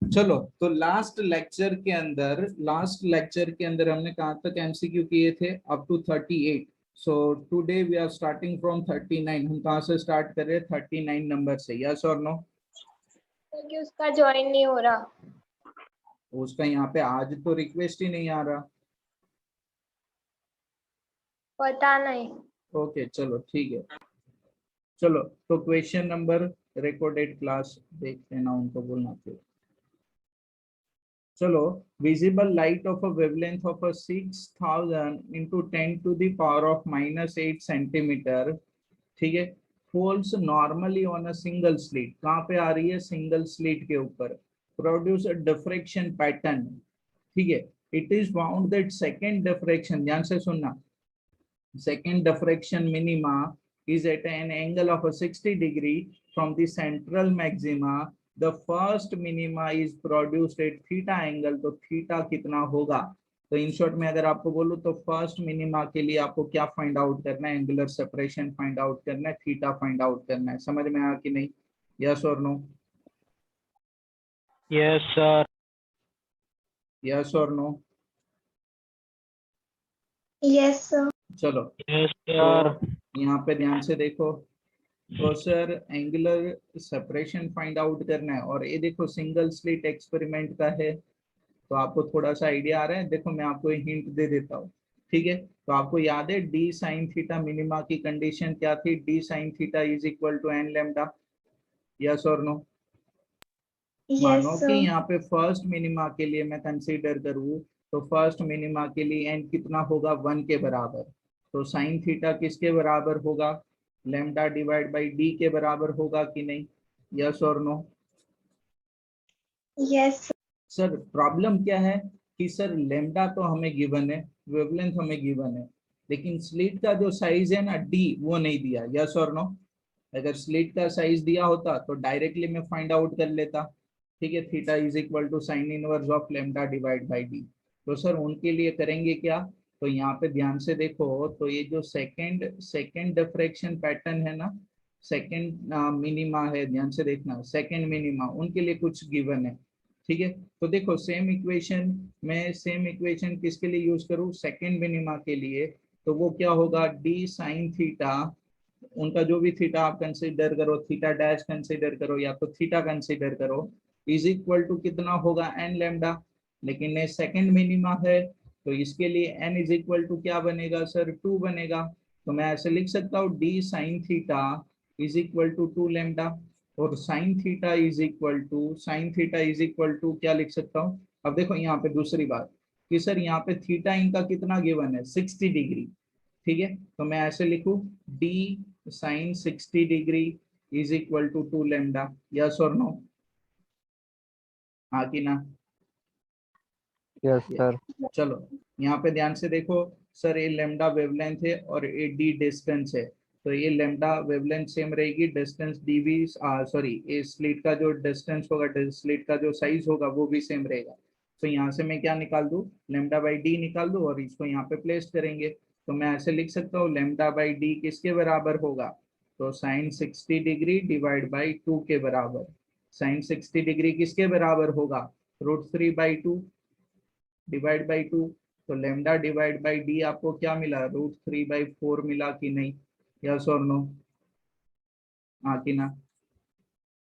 चलो, तो last lecture के अंदर हमने कहाँ तक एमसीक्यू किए थे? Up to 38। So today we are starting from 39। हम कहाँ से स्टार्ट कर रहे हैं? 39 नंबर से। यस और नो? क्योंकि उसका ज्वाइन नहीं हो रहा। उसका यहाँ पे आज तो रिक्वेस्ट ही नहीं आ रहा। पता नहीं। ओके चलो ठीक है। चलो, तो क्वेश्चन नंबर रिकॉर्डेड क्लास देखते हैं ना, उनको बोलना चाहिए। चलो, visible light of a wavelength of a 6000 into 10 to the power of -8 centimetre, ठीक है, falls normally on a single slit। कहाँ पे आ रही है? सिंगल स्लिट के ऊपर। प्रोड्यूस अ डिफ्रेक्शन पैटर्न, ठीक है। It is found that second diffraction, ध्यान से सुनना, second diffraction minima is at an angle of a 60 degree from the central maxima. The first minima is produced at theta angle। तो theta कितना होगा? तो in short में अगर आपको बोलूं तो फर्स्ट मिनिमा के लिए आपको क्या फाइंड आउट करना है? एंगुलर सेपरेशन फाइंड आउट करना है, थीटा फाइंड आउट करना है। समझ में आया कि नहीं? यस और नो? Yes sir. यस और नो? Yes sir. चलो, यस सर। तो यहाँ पे ध्यान से देखो। तो sir angular separation find out करना है, और ये देखो सिंगल स्लिट एक्सपेरिमेंट का है, तो आपको थोड़ा सा आइडिया आ रहा है। देखो मैं आपको हिंट दे देता हूँ, ठीक है। तो आपको याद है डी साइन थीटा मिनिमा की कंडीशन क्या थी? D sine theta is equal to n lambda. Yes और नो? यस मानो कि सर। यहाँ पे फर्स्ट मिनिमा के लिए मैं कंसीडर करूँ, तो फर्स्ट मिनिमा के लिए एन कितना होगा? 1 के बराबर। तो साइन थीटा किसके बराबर होगा? लेमडा डिवाइड बाई डी के बराबर होगा कि नहीं? यस और नो? यस सर प्रॉब्लम क्या है कि सर लेमडा तो हमें गिवन है, वेवलेंथ हमें गिवन है, लेकिन स्लिट का जो साइज है ना डी, वो नहीं दिया। यस और नो? अगर स्लिट का साइज दिया होता तो डायरेक्टली मैं फाइंड आउट कर लेता, ठीक है। Theta is equal to sine inverse of lambda divide by d. तो सर उनके लिए करेंगे क्या? तो यहाँ पे ध्यान से देखो, तो ये जो सेकंड सेकंड डिफ्रैक्शन पैटर्न है ना, सेकंड मिनिमा है, ध्यान से देखना, सेकंड मिनिमा उनके लिए कुछ गिवन है, ठीक है। तो देखो सेम इक्वेशन, मैं सेम इक्वेशन किसके लिए यूज करूँ? सेकंड मिनिमा के लिए। तो वो क्या होगा? डी साइन थीटा, उनका जो भी थीटा आप कंसीडर करो, थीटा डैश कंसीडर करो या तो थीटा कंसीडर करो, इज इक्वल टू कितना होगा? N lambda. लेकिन ये सेकंड मिनिमा है, तो इसके लिए एन इज इक्वल टू क्या बनेगा सर? 2 बनेगा। तो मैं ऐसे लिख सकता हूँ D sine theta is equal to 2 lambda, और sine theta is equal to क्या लिख सकता हूँ? अब देखो यहाँ पे दूसरी बात कि सर यहाँ पे थीटा इनका कितना गिवन है? 60 डिग्री, ठीक है। तो मैं ऐसे लिखूं d sine 60 degree is equal to 2 lambda. Yes और नो? हाँ कि ना? Yes sir. चलो, यहाँ पे ध्यान से देखो। सर ये लेमडा वेवलेंथ है और ये डी डिस्टेंस है, तो ये लेमडा वेवलेंथ सेम रहेगी, डिस्टेंस डी भी, सॉरी, ये स्लिट का जो डिस्टेंस होगा, स्लिट का जो साइज होगा वो भी सेम रहेगा। तो यहाँ से मैं क्या निकाल दूँ? लेमडा बाई डी निकाल दूँ, और इसको यहाँ पे प्लेस करेंगे। तो मैं ऐसे लिख सकता हूँ लेमडा बाई डी किसके बराबर होगा? तो साइन 60 डिग्री डिवाइड बाई 2 के बराबर। साइन 60 डिग्री किसके बराबर होगा? √3/2 डिवाइड बाई 2। तो लेमडा डिवाइड बाई डी आपको क्या मिला? √3/4 मिला कि नहीं? यस और नो? हाँ कि ना?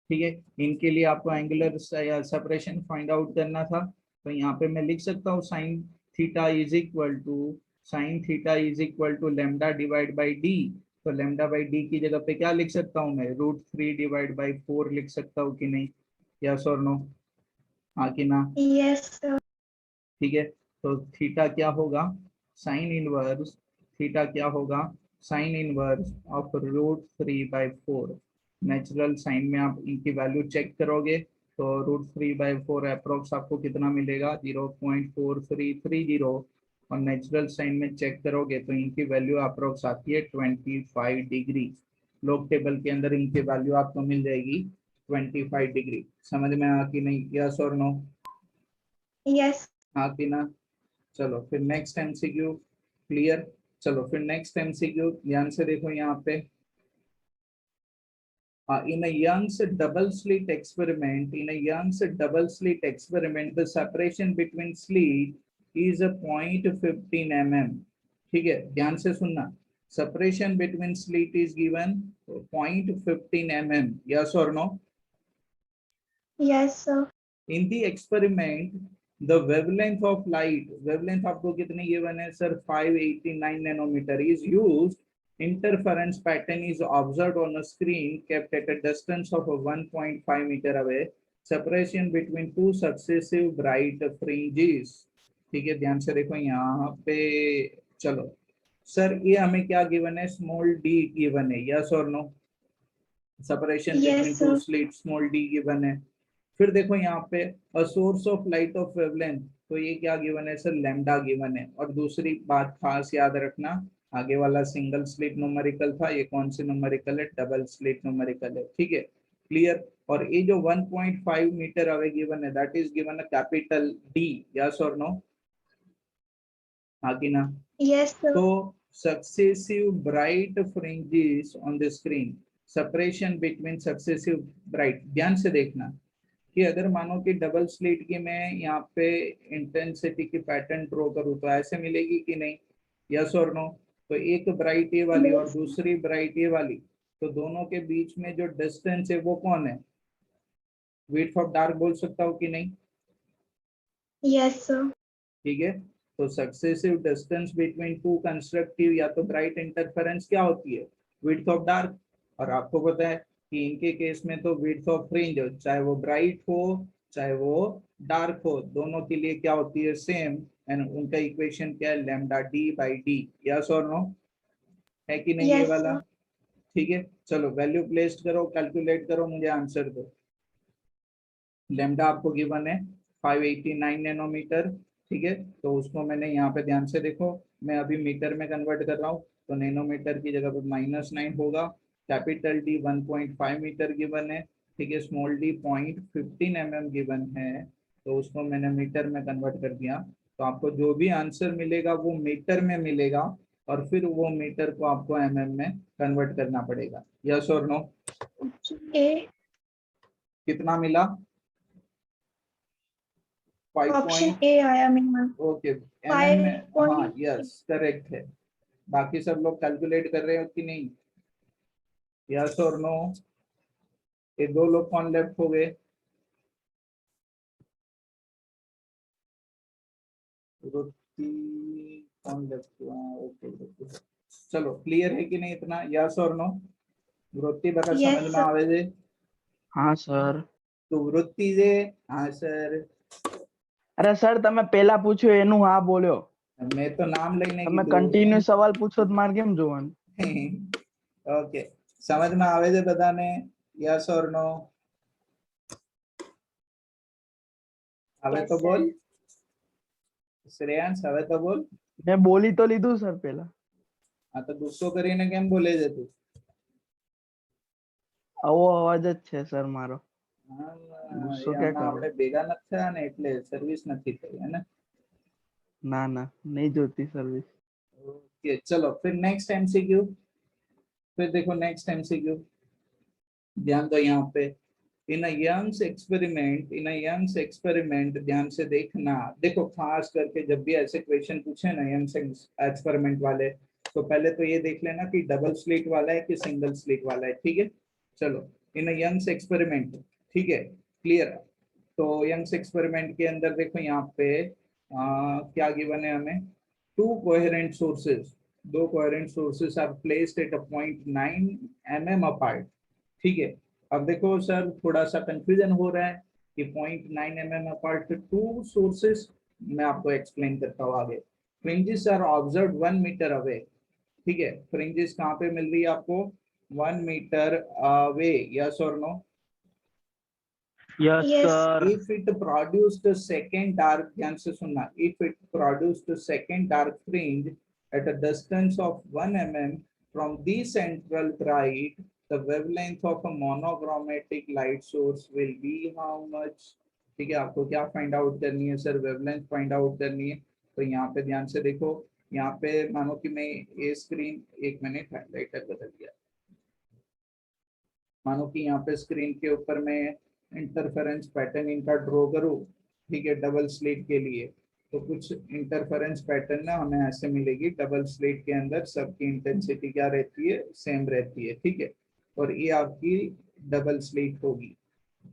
ठीक है। इनके लिए आपको एंगुलर सेपरेशन फाइंड आउट करना था, तो यहाँ पे मैं लिख सकता हूँ sine theta is equal to lambda divide by d. तो लेमडा बाई डी की जगह पे क्या लिख सकता हूँ मैं? √3/4 लिख सकता हूँ कि नहीं? यस और नो? हाँ कि ना? यस ठीक है। तो थीटा क्या होगा? साइन इनवर्स, थीटा क्या होगा? Sine inverse of √3/4। Natural sine में आप इनकी वैल्यू चेक करोगे, तो √3/4 अप्रोक्स आपको कितना मिलेगा? 0.4330। और नेचुरल साइन में चेक करोगे तो इनकी वैल्यू अप्रोक्स आती है 25 डिग्री। लोग टेबल के अंदर इनकी वैल्यू आपको मिल जाएगी 25 डिग्री। समझ में आ कि नहीं? यस और नो? यस हाँ कि ना? चलो फिर नेक्स्ट एमसीक्यू क्लियर। चलो फिर नेक्स्ट एमसीक्यू ध्यान से देखो यहाँ पे। In a Young's double slit experiment, the separation between slit is a 0.15 mm. ठीक है, ध्यान से सुनना. Separation between slit is given 0.15 mm. Yes or no? Yes, sir. In the experiment, the wavelength of light, wavelength आपको कितनी given है sir? 589 nanometer is used. Interference pattern is observed on a screen kept at a distance of 1.5 meter away. Separation between two successive bright fringes. ठीक है, ध्यान से देखो यहाँ पे. चलो सर, ये हमें क्या गिवन है? स्मॉल d गिवन है. यस और no? Separation between Yes, two sir. Slit, small d given है. फिर देखो यहाँ पे a source of light of wavelength, तो ये क्या गिवन है सर? लैम्डा गिवन है. और दूसरी बात खास याद रखना, आगे वाला सिंगल स्लिट न्यूमेरिकल था, ये कौन सी न्यूमेरिकल है? डबल स्लिट न्यूमेरिकल है. ठीक है, क्लियर. और ये जो 1.5 मीटर अवे गिवन है, that is given a capital D. Yes और नो? हाँ कि ना? Yes, sir. तो successive bright fringes on the screen, separation between successive bright. ध्यान से देखना कि अगर मानो कि डबल स्लिट की मैं यहाँ पे इंटेंसिटी की पैटर्न ड्रॉ करूँ तो ऐसे मिलेगी कि नहीं? यस और नो? तो एक ब्राइट ये वाली और Yes. दूसरी ब्राइट ये वाली, तो दोनों के बीच में जो डिस्टेंस है वो कौन है? विड्थ ऑफ डार्क बोल सकता हूँ कि नहीं? Yes, sir. ठीक है, तो successive distance between two constructive या तो ब्राइट इंटरफेरेंस क्या होती है? Width of dark. और आपको पता है कि इनके केस में तो विड्थ ऑफ फ्रिंज, चाहे वो ब्राइट हो चाहे वो डार्क हो, दोनों के लिए क्या होती है? सेम. एंड उनका इक्वेशन क्या है? Lambda D by D. Yes और नो? है कि नहीं ये Yes, वाला? sir. ठीक है, चलो वैल्यू प्लेस करो, कैलकुलेट करो, मुझे आंसर दो. लैम्डा आपको गिवन है 589 नैनोमीटर. ठीक है, तो उसको मैंने यहाँ पे ध्यान से देखो, मैं अभी मीटर में कन्वर्ट कर रहा हूँ, तो नैनोमीटर की जगह पर -9 होगा. कैपिटल डी 1.5 मीटर गिवन है. ठीक है, स्मॉल डी 0.15 mm गिवन है, तो उसको मैंने मीटर में कन्वर्ट कर दिया. तो आपको जो भी आंसर मिलेगा वो मीटर में मिलेगा, और फिर वो मीटर को आपको mm में कन्वर्ट करना पड़ेगा. यस और नो? A. कितना मिला? 5. Option A आया मेरा. ओके, एमएम में. हाँ 5. यस, करेक्ट है. बाकी सब लोग कैलकुलेट कर रहे हो कि नहीं? यस और नो? ये दो लोग कौन लेफ्ट हो गए? रुति कौन लेफ्ट हुआ? ओके, चलो क्लियर है कि नहीं इतना? यस और नो? वृत्ति बता Yes, समझ में sir. आवे दे. हाँ सर. तो वृत्ति जे. हाँ सर, अरे सर તમે પહેલા પૂછ્યું એનું હા બોલ્યો. मैं तो नाम लेने की તમે दो. કન્ટિન્યુ સવાલ પૂછો તો મારે કેમ જોવાનું? ओके, समझ में आवे दे बधाने? यस और नो? હવે Yes, તો sir. બોલ શ્રેયાંશ, હવે તો બોલ. મેં બોલી તો લીધું સર પહેલા. આ તો ગુસ્સો કરીને કેમ બોલે છે તું? આવો અવાજ જ છે સર મારો. હા, ગુસ્સો એ ક્યાં આમાં કરું? આપણે ભેગા નથી થયા ને એટલે સર્વિસ નથી થઈ હે ને. ના ના નહીં જોતી સર્વિસ. ओके, चलो फिर नेक्स्ट एमसीक्यू. फिर देखो नेक्स्ट एमसीक्यू, ध्यान दो यहाँ पे. इन यंग्स एक्सपेरिमेंट, ध्यान से देखना. देखो खास करके जब भी ऐसे क्वेश्चन पूछे ना यंग्स एक्सपेरिमेंट वाले, तो पहले तो ये देख लेना कि डबल स्लिट वाला है कि सिंगल स्लिट वाला है. ठीक है, चलो इन यंग्स एक्सपेरिमेंट. ठीक है, क्लियर. तो यंग्स एक्सपेरिमेंट के अंदर देखो यहाँ पे क्या गिवन है हमें? टू कोहेरेंट सोर्सेज, दो coherent sources are placed at a point 9 mm apart. ठीक है, अब देखो सर थोड़ा सा कंफ्यूजन हो रहा है कि 0.9 mm अपार्ट टू सोर्सेस. मैं आपको एक्सप्लेन करता हूँ आगे. Fringes are observe 1 metre away. ठीक है, फ्रिंजेस कहाँ पे मिल रही है आपको? 1 मीटर अवे. यस और नो? Yes Yes. सर. If it produced a second dark, ध्यान से सुनना, if it produced a second dark fringe at a distance of 1 mm from the central bright, the wavelength of a monochromatic light source will be how much? ठीक है, आपको क्या find out करनी है sir? Wavelength find out करनी है. तो यहाँ पे ध्यान से देखो, यहाँ पे मानो कि मैं ये स्क्रीन, एक मिनट हाइलाइटर बदल दिया. मानो कि यहाँ पे स्क्रीन के ऊपर मैं इंटरफेरेंस पैटर्न इनका ड्रॉ करूँ, ठीक है, डबल स्लिट के लिए, तो कुछ इंटरफेरेंस पैटर्न ना हमें ऐसे मिलेगी। डबल स्लिट के अंदर सबकी इंटेंसिटी क्या रहती है, सेम रहती है, ठीक है, और ये आपकी डबल स्लिट होगी।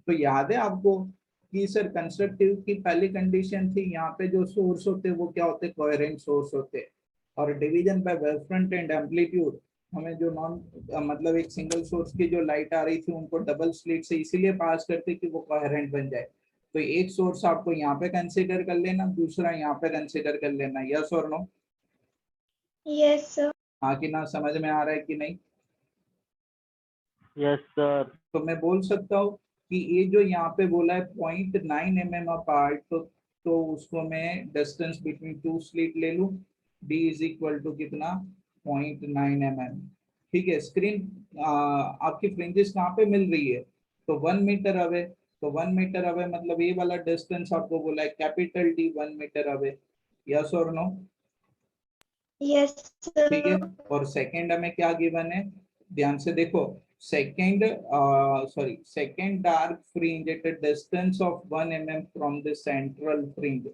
तो याद है आपको कि सर कंस्ट्रक्टिव की पहली कंडीशन थी, यहाँ पे जो सोर्स होते हैं वो क्या होते हैं, कोहेरेंट सोर्स होते हैं, और division by wave front end amplitude हमें जो मतलब एक सिंगल सोर्स की जो लाइट आ रही थी उनको डबल स्लिट से इसीलिए पास करते कि वो कोहेरेंट बन जाए। तो एक सोर्स आपको यहाँ पे कंसीडर कर लेना, दूसरा यहाँ पे कंसीडर कर लेना, यस और नो? Yes, sir. हाँ कि ना, समझ में आ रहा है कि नहीं? Yes sir. तो मैं बोल सकता हूँ कि ये जो यहाँ पे बोला है 0.9 mm अपार्ट, तो उसको मैं डिस्टेंस बिटवीन टू स्लिट ले लूँ, d इज इक्वल टू कितना, 0.9 mm, ठीक है। स्क्रीन आपकी फ्रिंजेस कहाँ पे मिल रही है, तो 1 मीटर अवे, तो 1 मीटर अवे मतलब ये वाला डिस्टेंस आपको बोला है capital D 1 metre away, yes और नो? Yes, ठीक है, sir. और सेकंड हमें क्या गिवन है, ध्यान से देखो, second dark fringe at a distance of 1 mm from the central fringe.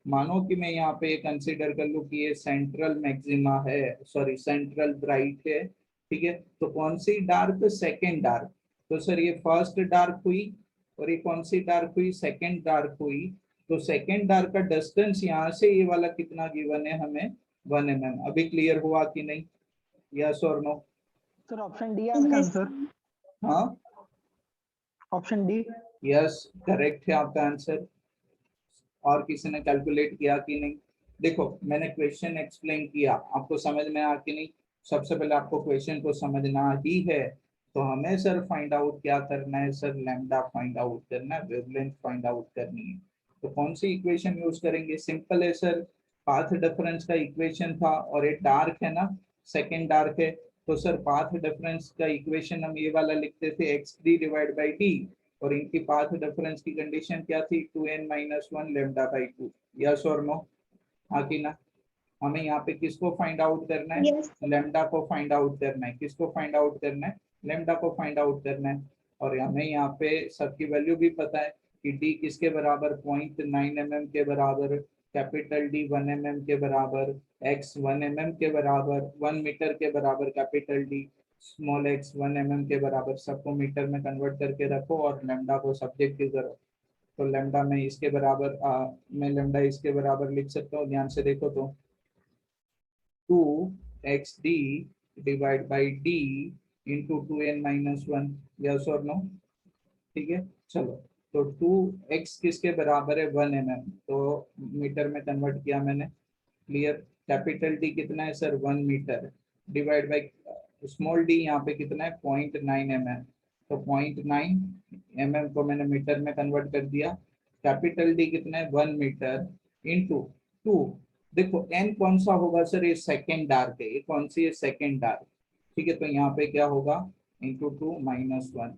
मानो कि मैं यहाँ पे कंसीडर कर लूँ कि ये सेंट्रल मैक्सिमा है, सॉरी सेंट्रल ब्राइट है, ठीक है, तो कौन सी डार्क, सेकंड डार्क, तो सर ये फर्स्ट डार्क हुई, और ये कौन सी डार्क हुई, सेकंड डार्क हुई। तो सेकंड डार्क का डिस्टेंस यहाँ से ये वाला कितना गिवन है हमें, 1 mm। अभी क्लियर हुआ कि नहीं, यस और नो? सर ऑप्शन डी है आपका Yes. आंसर। हाँ, ऑप्शन डी। यस करेक्ट है आपका आंसर। और किसी ने कैलकुलेट किया कि नहीं? देखो मैंने क्वेश्चन एक्सप्लेन किया, आपको समझ में आ कि नहीं? सबसे पहले आपको क्वेश्चन को समझना ही है, तो हमें सर फाइंड आउट क्या करना है, सर लैम्डा फाइंड आउट करना है, वेवलेंथ फाइंड आउट करनी है। तो कौन सी इक्वेशन यूज करेंगे, सिंपल है सर, पाथ डिफरेंस का इक्वेशन था, और ये डार्क है ना, सेकेंड डार्क है, तो सर पाथ डिफरेंस का इक्वेशन हम ये वाला लिखते थे x3 डिवाइड बाई डी, और इनकी पाथ डिफरेंस की कंडीशन क्या थी, 2n-1 लेम्डा बाई 2, यस और नो? हाँ कि ना? हमें यहाँ पे किसको फाइंड आउट करना है, Yes. लेम्डा को फाइंड आउट करना है, किसको फाइंड आउट करना है, लेम्डा को फाइंड आउट करना है। और हमें यहाँ पे सबकी वैल्यू भी पता है कि डी किसके बराबर, 0.9 mm के बराबर, कैपिटल डी 1 mm के बराबर, एक्स 1 mm के बराबर, 1 मीटर के बराबर capital D, small x 1 mm के बराबर, सबको मीटर में कन्वर्ट करके रखो, और लेम्डा को सब्जेक्ट की करो। तो लेम्डा में इसके बराबर मैं लेम्डा इसके बराबर लिख सकता हूँ, ध्यान से देखो तो 2xd divide by D into 2n-1, yes और नो? ठीक है, चलो, तो 2x किसके बराबर है, 1 mm, तो मीटर में कन्वर्ट किया मैंने, क्लियर। कैपिटल डी कितना है sir, 1 metre, divide by small d यहाँ पे कितना है, 0.9 mm, तो 0.9 mm को मैंने मीटर में कन्वर्ट कर दिया। कैपिटल डी कितना है, 1 मीटर इंटू 2, देखो n कौन सा होगा सर, ये सेकेंड डार्क है, ये कौन सी है, सेकेंड डार्क, ठीक है, तो यहाँ पे क्या होगा, इंटू 2-1,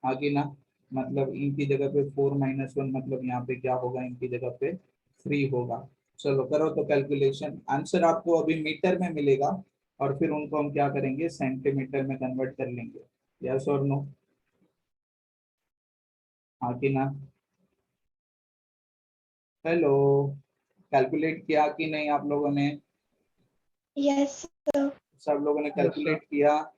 आगे ना, मतलब इनकी जगह पे 4-1 मतलब यहाँ पे क्या होगा, इनकी जगह पे 3 होगा। चलो करो तो कैलकुलेशन, आंसर आपको अभी मीटर में मिलेगा, और फिर उनको हम क्या करेंगे, सेंटीमीटर में कन्वर्ट कर लेंगे, यस और नो? आगे ना, हेलो, कैलकुलेट किया कि नहीं आप लोगों ने? Yes, sir. सब लोगों ने यस सर। कैलकुलेट किया?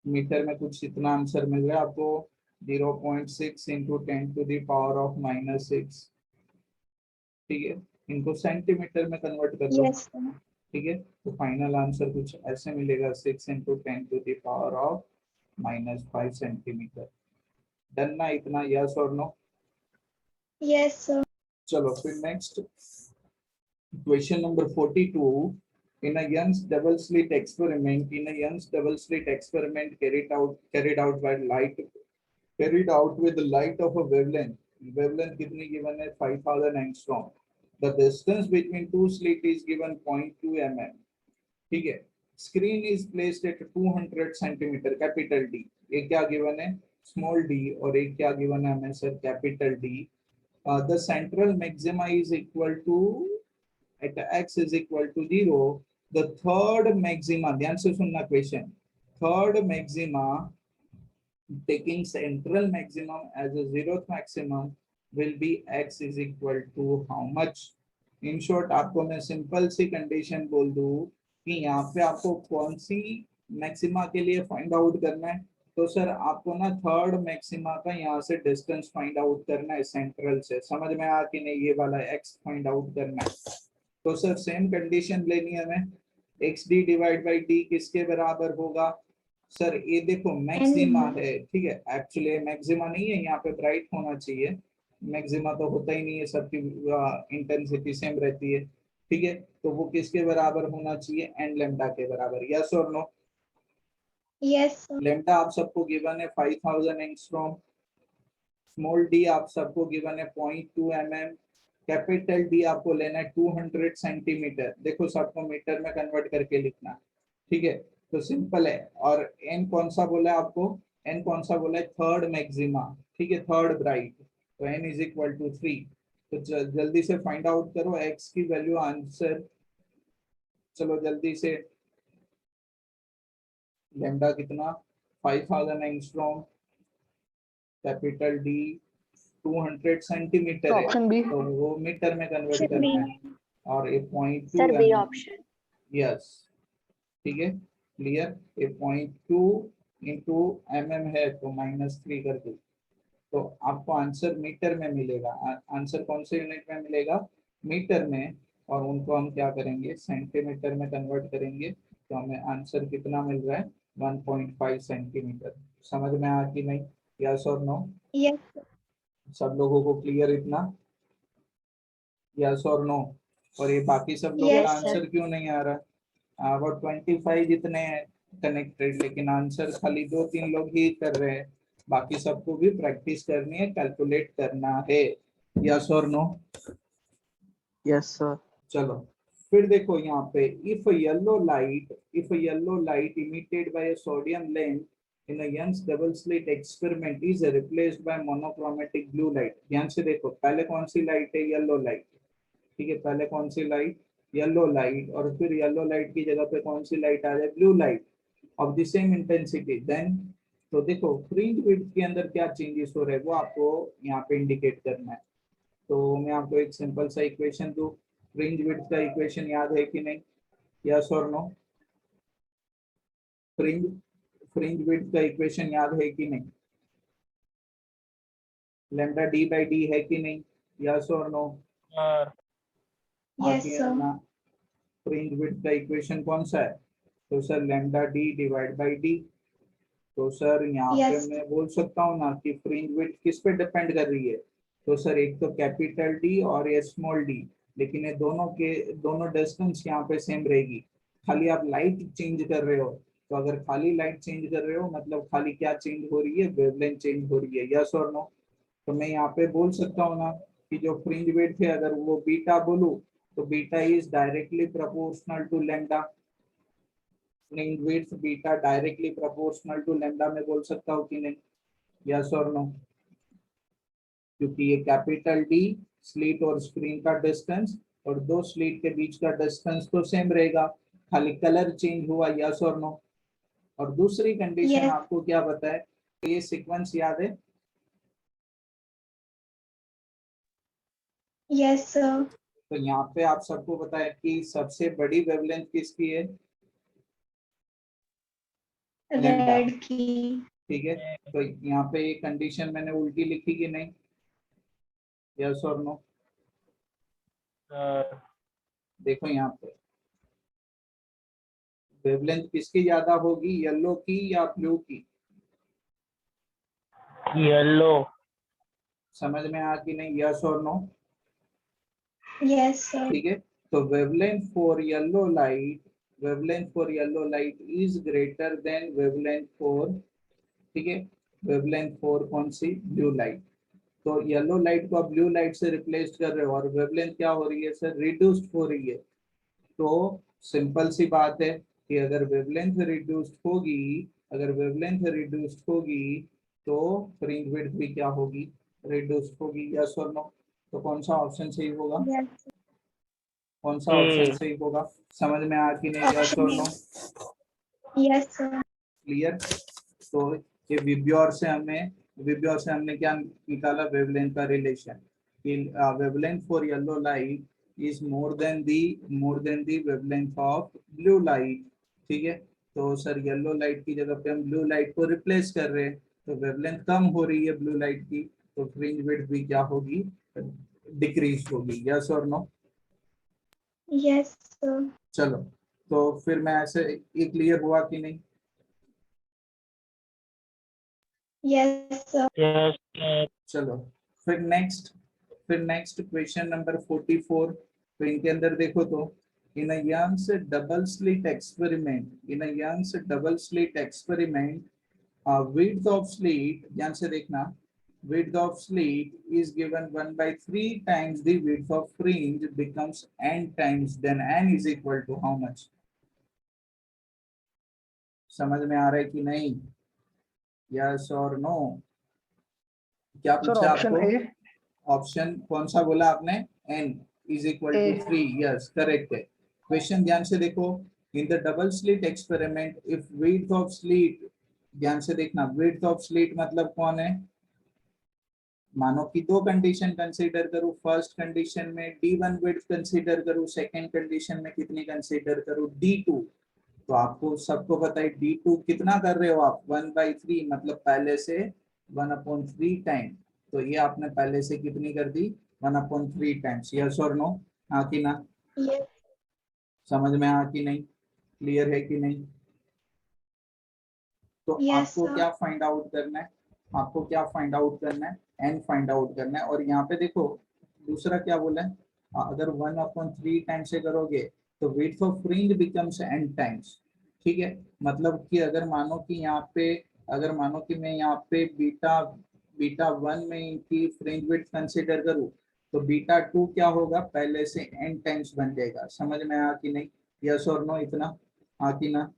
मीटर में कुछ इतना आंसर मिल रहा है आपको, 0.6 इंटू 10⁻⁻⁻6, ठीक है, इनको सेंटीमीटर में कन्वर्ट कर लो, Yes, sir. ठीक है, तो फाइनल आंसर कुछ ऐसे मिलेगा, 6 इंटू 10⁻⁻5 सेंटीमीटर। डन ना इतना, यस और नो? Yes, sir. चलो फिर next question number 42। In a Young's double slit experiment, carried out with the light of a wavelength. Wavelength कितनी given है, 5000 angstrom. The distance between two slit is given 0.2 mm. ठीक है, screen is placed at 200 centimetre, capital D, एक क्या given है, small D, और एक क्या गिवन है हमें sir, capital D. The central maxima is equal to, at x is equal to 0, the third maxima, ध्यान से सुनना question, third maxima taking central maximum as a zeroth maximum will be x is equal to how much. In short, आपको मैं simple सी condition बोल दूं कि यहाँ पे आपको कौन सी मैक्सिमा के लिए फाइंड आउट करना है, तो सर आपको ना थर्ड मैक्सिमा का यहाँ से डिस्टेंस फाइंड आउट करना है सेंट्रल से। समझ में आया कि नहीं? ये वाला x फाइंड आउट करना है। तो सर सेम कंडीशन लेनी है हमें, x D divide by D किसके बराबर होगा? सर ये देखो मैक्सिमा है, ठीक है, एक्चुअली मैक्सिमा नहीं है, यहाँ पे ब्राइट होना चाहिए, मैक्सिमा तो होता ही नहीं है, सबकी इंटेंसिटी सेम रहती है, ठीक है। तो वो किसके बराबर होना चाहिए? एन लेम्डा के बराबर। यस और नो? Yes, sir. लेम्डा आप सबको गिवन है 5000 एंगस्ट्रॉम, स्मॉल डी आप सबको गिवन है 0.2 mm, कैपिटल डी आपको लेना है 200 सेंटीमीटर। देखो सबको मीटर में कन्वर्ट करके लिखना, ठीक है। तो सिंपल है। और एन कौन सा बोला है आपको? एन कौन सा बोला है? थर्ड मैक्सिमा, ठीक है, थर्ड ब्राइट। तो एन इज इक्वल टू 3। तो जल्दी से फाइंड आउट करो एक्स की वैल्यू, आंसर। चलो जल्दी से, लैम्डा कितना? 5000 एंगस्ट्रॉम, कैपिटल डी 200 सेंटीमीटर है, ऑप्शन बी। तो वो मीटर में कन्वर्ट Should करना be. है, और ये 0.2 sir B mm। Option. Yes, ठीक है, क्लियर। ये 0.2 इंटू mm है, तो -3 कर दो, तो आपको आंसर मीटर में मिलेगा। आंसर कौन से यूनिट में मिलेगा? मीटर में। और उनको हम क्या करेंगे? सेंटीमीटर में कन्वर्ट करेंगे, तो हमें आंसर कितना मिल रहा है? 1.5 सेंटीमीटर। समझ में आया कि नहीं? यस और नो? Yes, सब लोगों को क्लियर इतना? यस और नो? और ये बाकी सब लोग का Yes, आंसर sir. क्यों नहीं आ रहा? वो 25 जितने कनेक्टेड, लेकिन आंसर खाली 2-3 लोग ही कर रहे हैं, बाकी सबको भी प्रैक्टिस करनी है, कैलकुलेट करना है। यस और नो? Yes sir. चलो फिर देखो यहाँ पे, if yellow light emitted by sodium lamp in a Young's double slit experiment is replaced by monochromatic blue light। ध्यान से देखो, पहले कौन सी लाइट है? येलो लाइट, ठीक है, पहले कौन सी लाइट? येलो लाइट, और फिर येलो लाइट की जगह पे कौन सी लाइट आ जाए? Blue light of the same intensity. Then तो देखो फ्रिंज विड्थ के अंदर क्या चेंजेस हो रहे हैं वो आपको यहाँ पे इंडिकेट करना है। तो मैं आपको एक सिंपल सा इक्वेशन दूं, फ्रिंज विड्थ का इक्वेशन याद है कि नहीं? यस और नो? फ्रिंज फ्रिंज विड्थ का इक्वेशन याद है कि नहीं? लैम्डा डी बाई डी है कि नहीं? यस और no? yes, sir. Fringe width का इक्वेशन कौन सा है? तो sir lambda d divide by d. तो सर यहाँ पे Yes. मैं बोल सकता हूँ ना कि फ्रिंज विड्थ किस पे डिपेंड कर रही है? तो सर एक तो कैपिटल डी और ये स्मॉल डी, लेकिन ये दोनों डिस्टेंस यहाँ पे सेम रहेगी, खाली आप लाइट चेंज कर रहे हो। तो अगर खाली लाइट चेंज कर रहे हो मतलब खाली क्या चेंज हो रही है? वेवलेंथ चेंज हो रही है। यस और नो? तो मैं यहाँ पे बोल सकता हूँ ना कि जो फ्रिंज विड्थ है, अगर वो बीटा बोलूं तो beta is directly proportional to lambda. Fringe width beta directly proportional to lambda में बोल सकता हूँ कि नहीं? यस और नो? क्योंकि ये कैपिटल डी स्लीट और स्क्रीन का डिस्टेंस और दो स्लीट के बीच का डिस्टेंस तो सेम रहेगा, खाली कलर चेंज हुआ। यस और नो? और दूसरी कंडीशन Yes. आपको क्या पता है? ये सीक्वेंस याद है? Yes, sir. तो यहाँ पे आप सबको पता है कि सबसे बड़ी वेवलेंथ किसकी है? Lambda, Red key. ठीक है। तो यहाँ पे ये कंडीशन मैंने उल्टी लिखी कि नहीं? यस और नो? देखो यहाँ पे वेवलेंथ किसकी ज्यादा होगी, येलो की या ब्लू की? येलो। समझ में आ कि नहीं? यस और नो? Yes, sir. ठीक है। तो wavelength for yellow light is greater than wavelength for, ठीक है, वेवलेंथ फॉर कौन सी? Blue light. तो येलो लाइट को आप ब्लू लाइट से रिप्लेस कर रहे हो और वेवलेंथ क्या हो रही है सर? रिड्यूस्ड हो रही है। तो सिंपल सी बात है कि अगर वेवलेंथ रिड्यूस्ड होगी तो फ्रिंज विड्थ भी क्या होगी? रिड्यूस्ड होगी। यस और नो? तो कौन सा ऑप्शन सही होगा? Yes. कौन सा ऑप्शन सही होगा? समझ में आ कि नहीं? यस और नो? Yes, sir. क्लियर। तो ये विब्योर से हमने क्या निकाला, वेवलेंथ का रिलेशन कि wavelength for yellow light is more than the wavelength of blue light. ठीक है, तो सर येलो लाइट की जगह पे हम ब्लू लाइट को रिप्लेस कर रहे हैं, तो वेवलेंथ कम हो रही है ब्लू लाइट की, तो फ्रिंज विड्थ भी क्या होगी, डिक्रीज होगी। यस और नो? Yes, sir. चलो, तो फिर मैं ऐसे, ये क्लियर हुआ कि नहीं? Yes, sir. चलो, फिर नेक्स्ट क्वेश्चन नंबर 44। तो इनके अंदर देखो तो, in a Young's double slit experiment width of slit, ध्यान से देखना, width of slit is given 1/3 times the width of fringe becomes n times, then n is equal to how much? समझ में आ रहा है कि नहीं? यस और नो? क्या सर पूछा ऑप्शन आपको? ए। ऑप्शन कौन सा बोला आपने? n is equal to A. 3। Yes, correct है। क्वेश्चन ध्यान से देखो, in the double slit experiment if width of slit, ध्यान से देखना, width of slit मतलब कौन है? मानो कि दो कंडीशन कंसीडर करूं, फर्स्ट कंडीशन में D1 विड्थ कंसीडर करूं, सेकंड कंडीशन में कितनी कंसीडर करूं, D2। तो आपको सबको पता है D2 कितना कर रहे हो आप, 1/3, मतलब पहले से 1/3 टाइम। तो ये आपने पहले से कितनी कर दी, 1/3 टाइम्स। यस और नो? हाँ कि ना? Yes. समझ में आ कि नहीं? क्लियर है कि नहीं? तो Yes, आपको sir. क्या फाइंड आउट करना है, आपको क्या फाइंड आउट करना है, एन फाइंड आउट करना है। और यहाँ पे देखो दूसरा क्या बोला है, अगर 1/3 टाइम से करोगे तो width of fringe becomes n times. ठीक है, मतलब कि अगर मानो कि मैं यहाँ पे बीटा 1 में इनकी फ्रिंज विड्थ कंसिडर करूँ, तो बीटा 2 क्या होगा, पहले से n टाइम्स बन जाएगा। समझ में आया कि नहीं? यस और नो? इतना हाँ कि ना?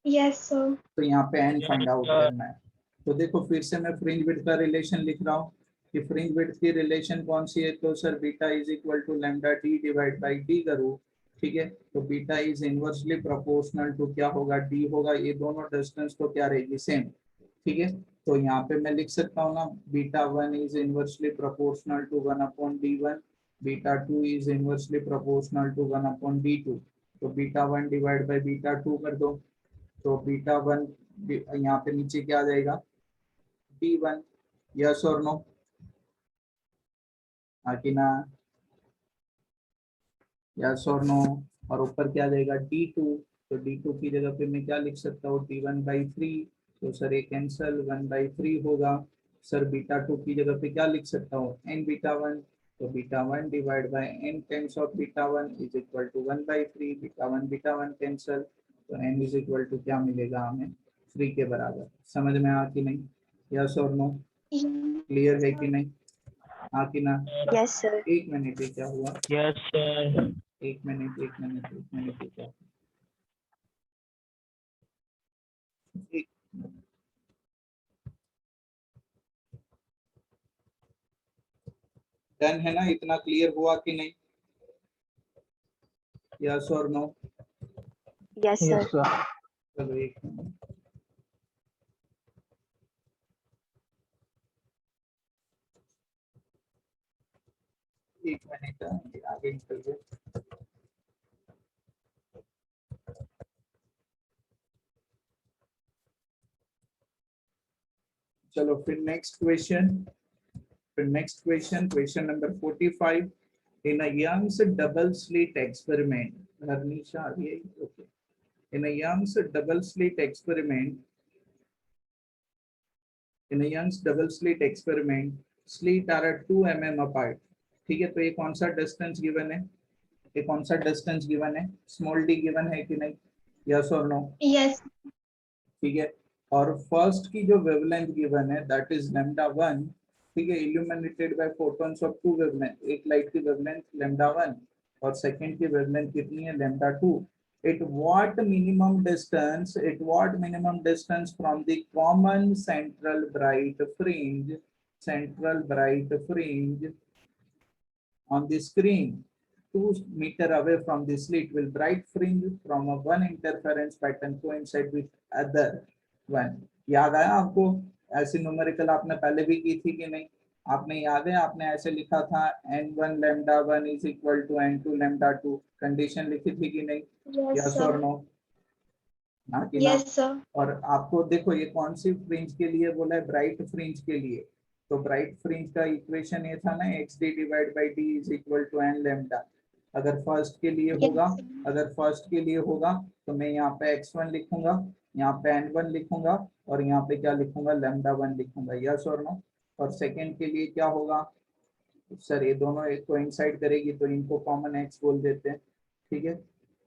Yes, sir. तो यहाँ पे n फाइंड आउट करना है। तो देखो फिर से मैं फ्रिंज विड्थ का रिलेशन लिख रहा हूँ कि फ्रिंज विड्थ की रिलेशन कौन सी है, तो sir beta is equal to lambda d divide by d करूँ। ठीक है, तो beta is inversely proportional to क्या होगा, डी होगा। ये दोनों डिस्टेंस तो क्या रहेगी, सेम। ठीक है, तो यहाँ पे मैं लिख सकता हूँ ना, beta 1 is inversely proportional to 1/d1, beta 2 is inversely proportional to 1/d2। तो बीटा 1 डिवाइड बाई बीटा 2 कर दो, तो बीटा 1 यहाँ पे नीचे क्या आ जाएगा, D1। यस और नो? हाँ कि ना? यस और नो? और ऊपर क्या आ जाएगा, D2। तो D2 की जगह पे मैं क्या लिख सकता हूँ, D1/3। तो सर ये कैंसल, 1/3 होगा। सर बीटा 2 की जगह पे क्या लिख सकता हूँ, n बीटा 1। तो beta 1 divide by n times of beta 1 is equal to 1/3। Beta 1 cancel, तो n इज इक्वल टू क्या मिलेगा हमें, 3 के बराबर। समझ में आ कि नहीं? यस और नो? Yes, क्लियर है कि sir. नहीं? हाँ कि ना? Yes, sir. एक मिनट, ये क्या हुआ, एक मिनट, ये क्या हुआ? एक डन है ना? इतना क्लियर हुआ कि नहीं? यस और no? Yes, sir. Yes sir. चलो एक मिनट, आगे निकल गए। चलो फिर next question number 45। In a Young's double slit experiment, Harnisha ये okay, in a Young's double slit experiment, in a young's double slit experiment, slit are at 2 mm apart। ठीक है, तो ये कौन सा डिस्टेंस गिवन है, ये कौन सा डिस्टेंस गिवन है, स्मॉल डी गिवन है कि नहीं? यस और नो? Yes. ठीक है, और फर्स्ट की जो वेवलेंथ गिवन है दैट इज लैम्डा 1। ठीक है, illuminated by photons of 2 wavelength, एक लाइट की वेवलेंथ लैम्डा 1 और सेकंड की वेवलेंथ कितनी है, lambda 2। At what minimum distance from the common central bright fringe on the screen, 2 meters away from the slit, will bright fringe from a one interference pattern coincide with other one. याद आया आपको? ऐसी numerical आपने पहले भी की थी कि नहीं? आपने याद है आपने ऐसे लिखा था n1 lambda 1 is equal to n2 lambda 2, condition लिखी थी कि नहीं? Yes, yes sir. और नो? हाँ कि ना? Yes, sir. और आपको देखो ये कौन सी फ्रिंज के लिए बोला है? ब्राइट फ्रिंज के लिए। तो ब्राइट फ्रिंज का इक्वेशन ये था ना, xd divide by D is equal to n lambda. अगर फर्स्ट के लिए होगा, Yes, sir. अगर फर्स्ट के लिए होगा तो मैं यहाँ पे x1 लिखूंगा, यहाँ पे n1 लिखूंगा और यहाँ पे क्या लिखूंगा? लैम्डा 1 लिखूंगा। यस और नो? और सेकेंड के लिए क्या होगा? सर ये दोनों एक कोइंसाइड करेगी तो इनको कॉमन x बोल देते हैं, ठीक है?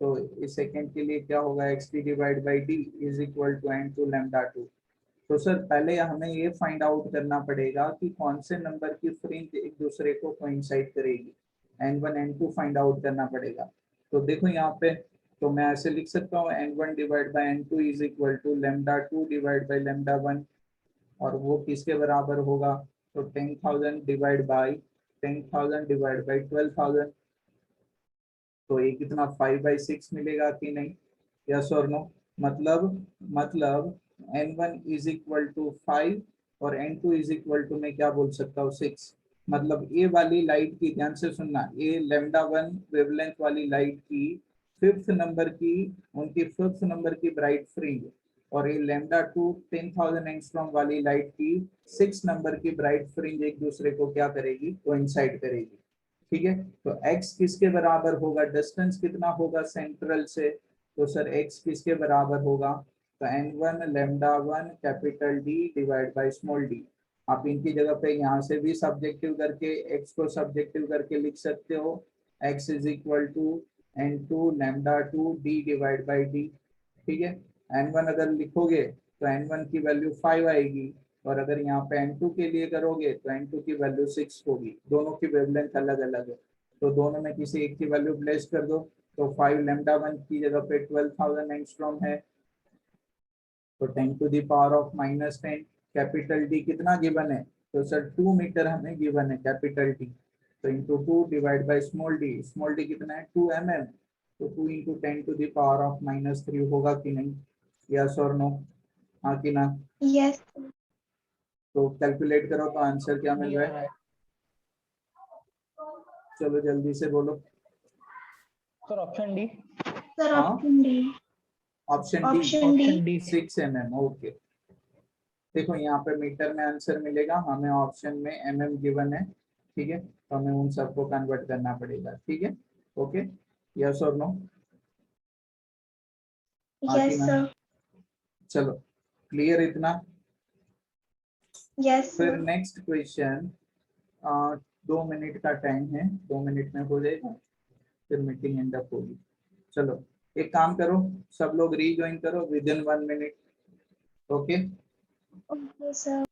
तो इस सेकेंड के लिए क्या होगा? xd divide by D is equal to n2 lambda 2। तो सर पहले हमें ये फाइंड आउट करना पड़ेगा कि कौन से नंबर की फ्रिंज एक दूसरे को कोइंसाइड करेगी। n1 n2 फाइंड आउट करना पड़ेगा। तो देखो यहाँ पे, तो मैं ऐसे लिख सकता हूँ n1 divide by n2 is equal to lambda 2 divide by lambda 1, और वो किसके बराबर होगा? तो 10,000 डिवाइड बाई 12,000। तो ये कितना 5/6 मिलेगा कि नहीं? यस और नो? मतलब n1 इज इक्वल टू 5 और n2 इज इक्वल टू मैं क्या बोल सकता हूँ? 6। मतलब ए वाली लाइट की, ध्यान से सुनना, ये लैम्डा 1 वेवलेंथ वाली लाइट की फिफ्थ नंबर की, उनकी फिफ्थ नंबर की ब्राइट फ्रिंज, और ये लैम्डा 2 10,000 एंगस्ट्रॉम वाली लाइट की 6 नंबर की ब्राइट फ्रिंज एक दूसरे को क्या करेगी? कोइंसाइड करेगी, ठीक है? तो x किसके बराबर होगा? डिस्टेंस कितना होगा सेंट्रल से? तो सर x किसके बराबर होगा? तो n1 lambda 1 capital D divide by small d। आप इनकी जगह पे यहाँ से भी सब्जेक्टिव करके x को सब्जेक्टिव करके लिख सकते हो, x is equal to n2 lambda 2 d divide by d, ठीक है? n1 अगर लिखोगे तो n1 की वैल्यू 5 आएगी, और अगर यहाँ पे n2 के लिए करोगे तो n2 की वैल्यू 6 होगी। दोनों की वेवलेंथ अलग अलग है, तो दोनों में किसी एक की वैल्यू प्लेस कर दो। तो 5 लैम्डा 1 की जगह पे 12,000 एंगस्ट्रॉम है, तो 10 to the power of -10। Capital D कितना गिवन है? तो सर 2 मीटर हमें गिवन है कैपिटल D, तो into 2 divide by small d कितना है? 2 mm, तो 2 into 10 to the power of -3 होगा कि नहीं? यस और नो? हाँ कि ना? Yes, sir. तो कैलकुलेट करो तो आंसर क्या मिल रहा है? चलो जल्दी से बोलो। Sir option D. Sir, हाँ, option D. Option D Option D. Option D. 6 mm। Okay, देखो यहाँ पे मीटर में आंसर मिलेगा, हमें ऑप्शन में mm गिवन है, ठीक है? तो हमें उन सबको कन्वर्ट करना पड़ेगा, ठीक है? ओके, यस और नो? हाँ कि Yes, ना? sir. चलो, क्लियर इतना? Yes, फिर sir. नेक्स्ट क्वेश्चन, 2 मिनट का टाइम है, 2 मिनट में हो जाएगा, फिर मीटिंग एंड अप होगी। चलो एक काम करो, सब लोग रीज्वाइन करो with in 1 minute. Okay, Okay, sir.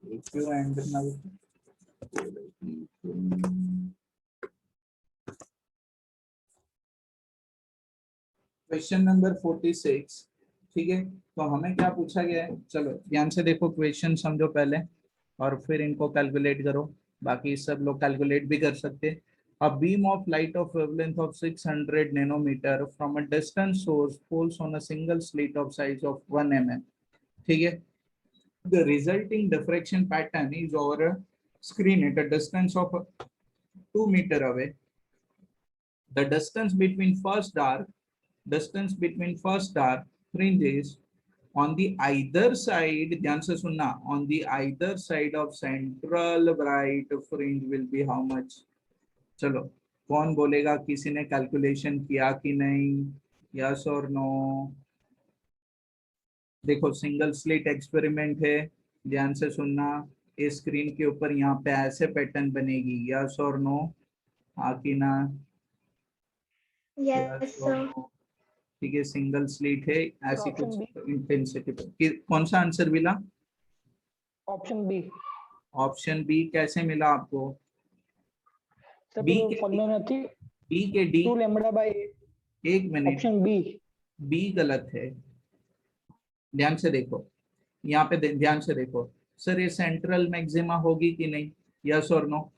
if you and now question number 46, ठीक है? तो हमें क्या पूछा गया है? चलो ध्यान से देखो, क्वेश्चन समझो पहले और फिर इनको कैलकुलेट करो। बाकी सब लोग कैलकुलेट भी कर सकते हैं। A beam of light of wavelength of 600 nanometer from a distant source falls on a single slit of size of 1 mm, ठीक है? The resulting diffraction pattern is over a screen at a distance of 2 meter away. The distance between first dark fringes on the either side, ध्यान से सुनना, on the either side of central bright fringe will be how much? चलो कौन बोलेगा? किसी ने calculation किया कि नहीं? यस और नो? देखो सिंगल स्लिट एक्सपेरिमेंट है, ध्यान से सुनना। इस स्क्रीन के ऊपर यहाँ पे ऐसे पैटर्न बनेगी। यस और नो? हाँ कि ना? Yes, यस और sir. नो? ठीक है, सिंगल स्लिट है, सर ऐसी ऑप्शन कुछ बी। इंटेंसिटी पर। कौन सा आंसर मिला? Option B. ऑप्शन बी कैसे मिला आपको? सर बी पूरी के फॉर्मूला में थी बी के डी, 2 लैम्डा बाई। एक मिनट, ऑप्शन बी। बी गलत है। ध्यान से देखो, यहाँ पे ध्यान से देखो सर, ये सेंट्रल मैक्सिमा होगी कि नहीं, यस और नो।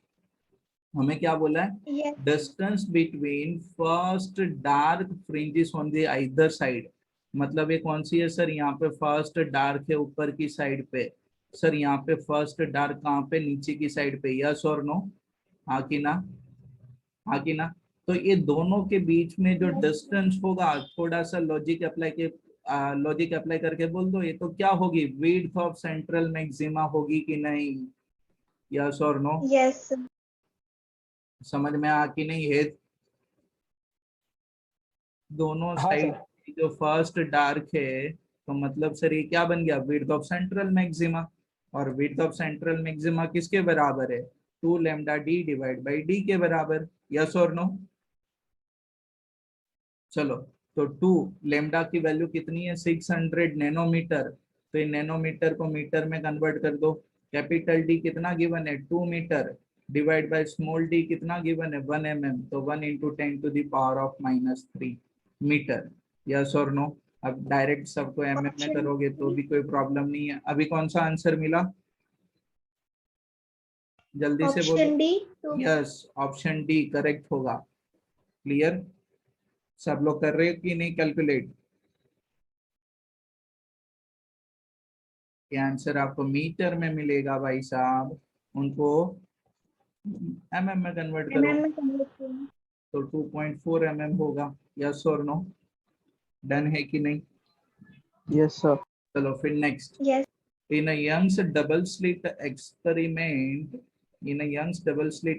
हमें क्या बोला है, Yes. Distance between first dark fringes on the either side, मतलब ये कौन सी है सर, यहाँ पे फर्स्ट डार्क है ऊपर की साइड पे, सर यहाँ पे फर्स्ट डार्क कहाँ पे, नीचे की साइड पे, यस और नो, हाँ कि ना, हाँ कि ना। तो ये दोनों के बीच में जो Yes. डिस्टेंस होगा, थोड़ा सा लॉजिक अप्लाई करके बोल दो, ये तो क्या होगी, विड्थ ऑफ सेंट्रल मैक्सिमा होगी कि नहीं, यस और नो। Yes. Sir. समझ में आ कि नहीं है, दोनों हाँ साइड सर। जो फर्स्ट डार्क है, तो मतलब सर ये क्या बन गया, विड्थ ऑफ सेंट्रल मैक्सिमा, और विड्थ ऑफ सेंट्रल मैक्सिमा किसके बराबर है, 2 lambda d divide by D के बराबर, यस और नो। चलो, तो 2 लेमडा की वैल्यू कितनी है, 600 नैनोमीटर, तो ये नैनोमीटर को मीटर में कन्वर्ट कर दो। कैपिटल डी कितना गिवन है, 2 metre, divide by small D कितना गिवन है, 1 mm, तो 1 इंटू 10⁻³ मीटर, यस और नो। अब डायरेक्ट सबको mm में Option करोगे तो D. भी कोई प्रॉब्लम नहीं है। अभी कौन सा आंसर मिला, जल्दी से बोलो। Option D. Two. Yes, option D correct होगा। क्लियर, सब लोग कर रहे हो कि नहीं कैलकुलेट, ये आंसर आपको मीटर में मिलेगा भाई साहब, उनको mm में कन्वर्ट करो, MM में convert करें. तो 2.4 mm होगा, यस और नो, डन है कि नहीं। Yes sir. चलो फिर next, Yes. in a Young's double slit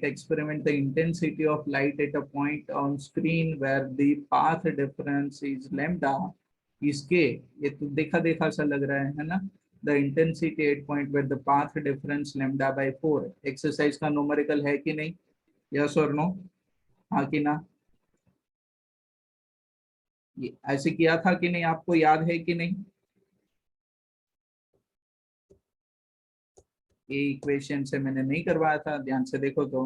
experiment, the intensity of light at a point on screen where the path difference is lambda is k, ये तो देखा देखा सा लग रहा है ना, the intensity at point where the path difference lambda by 4, exercise का न्यूमेरिकल है कि नहीं, यस और नो, हाँ कि ना। ये ऐसे किया था कि नहीं, आपको याद है कि नहीं, ये इक्वेशन से मैंने नहीं करवाया था, ध्यान से देखो तो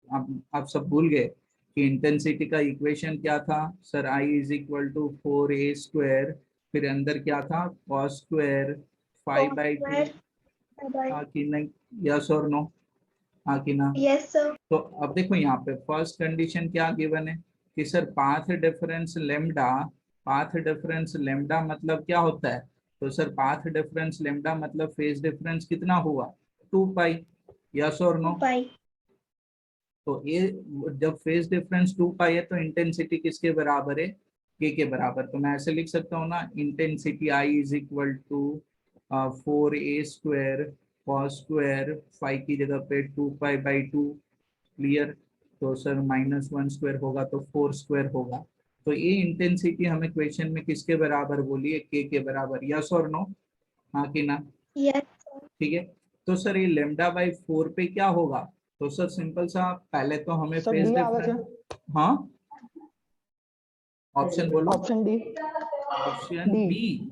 आप सब भूल गए कि इंटेंसिटी का इक्वेशन क्या था sir, I is equal to 4a², फिर अंदर क्या था, cos स्क्वायर 5/2, Square. Bye. हाँ कि नहीं, यस और नो, हाँ कि ना। Yes, sir. तो अब देखो यहाँ पे फर्स्ट कंडीशन क्या गिवन है कि सर पाथ डिफरेंस लेमडा मतलब क्या होता है, तो सर पाथ डिफरेंस लेमडा मतलब फेज डिफरेंस कितना हुआ, 2 पाई, यस और नो। Pi. तो ये जब फेज डिफरेंस 2 पाई है तो इंटेंसिटी किसके बराबर है, के बराबर, तो मैं ऐसे लिख सकता हूँ ना, intensity I is equal to 4a² cos square 5 की जगह पे 2 पाई/2, क्लियर। तो सर -1² होगा तो 4² होगा, तो ये इंटेंसिटी हमें क्वेश्चन में किसके बराबर बोली है, के बराबर, यस और नो, हाँ कि ना। Yes, sir. ठीक है, तो सर ये λ/4 पे क्या होगा, तो सर सिंपल सा, पहले तो हमें सर फेज डी आ गया डिफरेंस, हाँ ऑप्शन बोलो, option D. Option D B,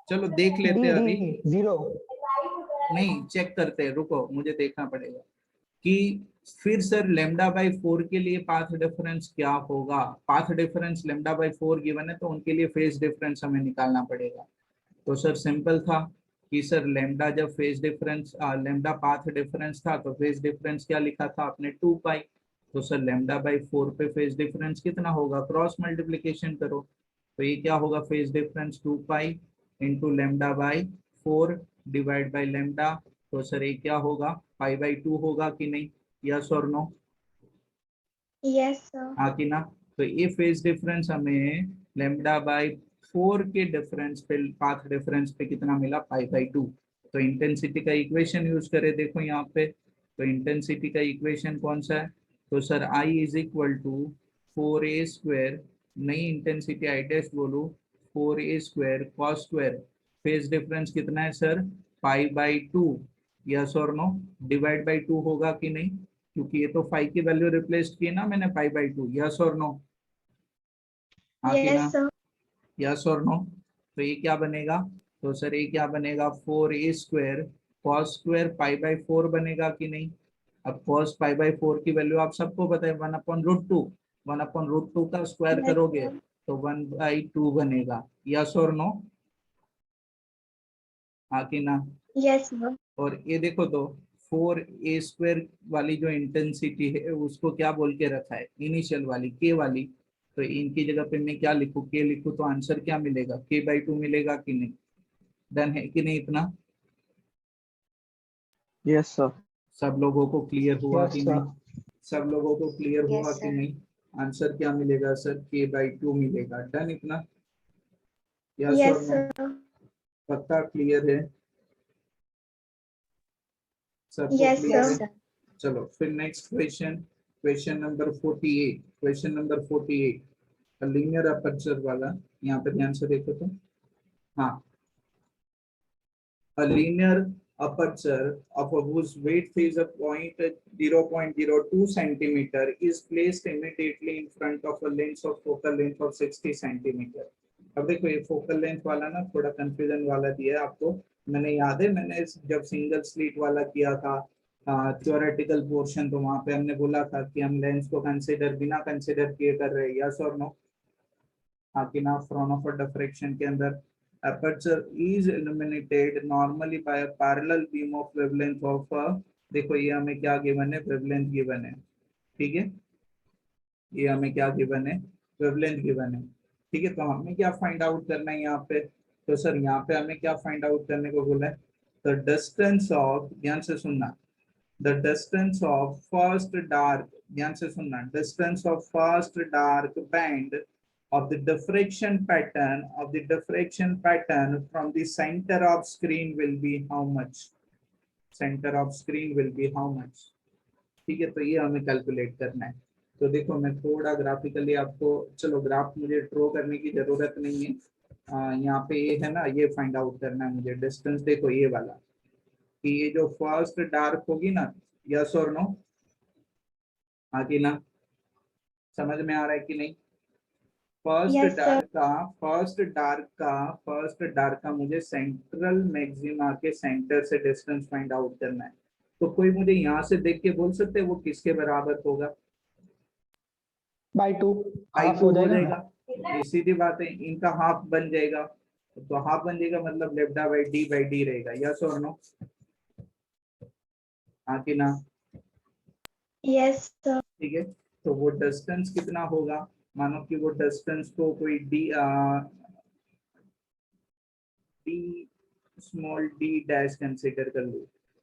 चलो देख लेते डी हैं डी अभी, 0। नहीं चेक करते हैं, रुको मुझे देखना पड़ेगा कि फिर सर λ/4 के लिए पाथ डिफरेंस क्या होगा, पाथ डिफरेंस λ/4 गिवन है तो उनके लिए फेज डिफरेंस हमें निकालना पड़ेगा। तो सर सिंपल था कि सर लेमडा जब phase difference lambda path difference था तो फेज डिफरेंस क्या लिखा था आपने, 2 पाई, तो सर λ/4 पे फेज डिफरेंस कितना होगा, क्रॉस मल्टीप्लीकेशन करो, तो ये क्या होगा, phase difference 2 pi into λ/4 divide by lambda, तो सर ये क्या होगा, पाई/2 होगा कि नहीं, यस और नो, Yes, sir. हाँ कि ना। तो ये फेज डिफरेंस हमें λ/4 के डिफरेंस पे, पाथ डिफरेंस पे कितना मिला, पाई/2, तो इंटेंसिटी का इक्वेशन यूज करें, देखो यहाँ पे, तो इंटेंसिटी का इक्वेशन कौन सा है, तो sir I is equal to 4a², नई इंटेंसिटी आई डैश बोलो, 4a² cos square, phase difference कितना है सर, पाई/2, यस और नो, डिवाइड बाई 2 होगा कि नहीं, क्योंकि ये तो 5 की वैल्यू रिप्लेस की है ना मैंने, पाई/2, यस और नो, हाँ कि ना, Yes, sir. यस और नो। तो ये क्या बनेगा, तो सर ये क्या बनेगा, 4a² cos स्क्वायर पाई/4 बनेगा कि नहीं। अब cos पाई/4 की वैल्यू आप सबको पता है, 1/√2, 1/√2 का स्क्वायर Yes, करोगे sir. तो 1/2 बनेगा, यस और नो, हाँ कि ना। Yes, sir. और ये देखो तो 4a² वाली जो इंटेंसिटी है उसको क्या बोल के रखा है, इनिशियल वाली के वाली। तो इनकी जगह पे मैं क्या लिखूं, के लिखूं तो आंसर क्या मिलेगा, k/2 मिलेगा कि नहीं। डन है कि नहीं इतना। Yes sir. सब लोगों को क्लियर हुआ Yes, कि sir. नहीं, सब लोगों को क्लियर Yes, हुआ कि sir. नहीं। आंसर क्या मिलेगा सर, k/2 मिलेगा। डन इतना, यस और Yes, नो। sir. पक्का क्लियर है, सबको Yes, क्लियर sir. है। चलो फिर next question, question number 48। Question number 48 linear aperture वाला, यहाँ पे ध्यान से देखो तो। हाँ, a linear aperture of whose width is a point 0.02 centimeter is placed immediately in front of a lens of focal length of 60 centimeter। अब देखो ये फोकल लेंथ वाला ना थोड़ा कंफ्यूजन वाला दिया है आपको। मैंने याद है, मैंने जब सिंगल स्लिट वाला किया था थ्योरेटिकल पोर्शन, तो वहां पे हमने बोला था कि हम लेंस को कंसिडर बिना कंसिडर किए कर रहे हैं, यस और नो। हाँ कि ना। फ्राउनहोफर डिफ्रैक्शन के अंदर aperture is illuminated normally by a parallel beam of wavelength of देखो ये हमें क्या गिवन है, वेवलेंथ गिवन है। ठीक है, ये हमें क्या गिवन है, वेवलेंथ गिवन है। ठीक है, तो हमें क्या फाइंड आउट करना है यहाँ पे, तो सर यहाँ पे हमें क्या फाइंड आउट करने को बोला है, द डिस्टेंस ऑफ, ध्यान से सुनना, the distance of first dark, ध्यान से सुनना, distance of first dark band of the diffraction pattern from the center of screen will be how much, center of screen will be how much। ठीक है, तो ये हमें कैलकुलेट करना है। तो देखो मैं थोड़ा ग्राफिकली आपको, चलो ग्राफ मुझे ड्रॉ करने की जरूरत नहीं है। यहाँ पे ये है ना, ये फाइंड आउट करना है मुझे डिस्टेंस। देखो ये वाला, कि ये जो फर्स्ट डार्क होगी ना, यस और नो, हाँ कि ना, समझ में आ रहा है कि नहीं। Yes, sir. फर्स्ट डार्क का मुझे सेंट्रल मैक्सिमा के सेंटर से डिस्टेंस फाइंड आउट करना है। तो कोई मुझे यहाँ से देख के बोल सकते हैं वो किसके बराबर होगा। By 2 आई half टू हो हो जाएगा ना। जाएगा, ये सीधी बात है, इनका हाफ बन जाएगा। तो हाफ बन जाएगा मतलब लेफ्टा/डी रहेगा, यस और नो, हाँ कि ना। Yes, sir. ठीक है, तो वो डिस्टेंस कितना होगा, मानो कि वो डिस्टेंस को कोई D small D dash consider कर लो,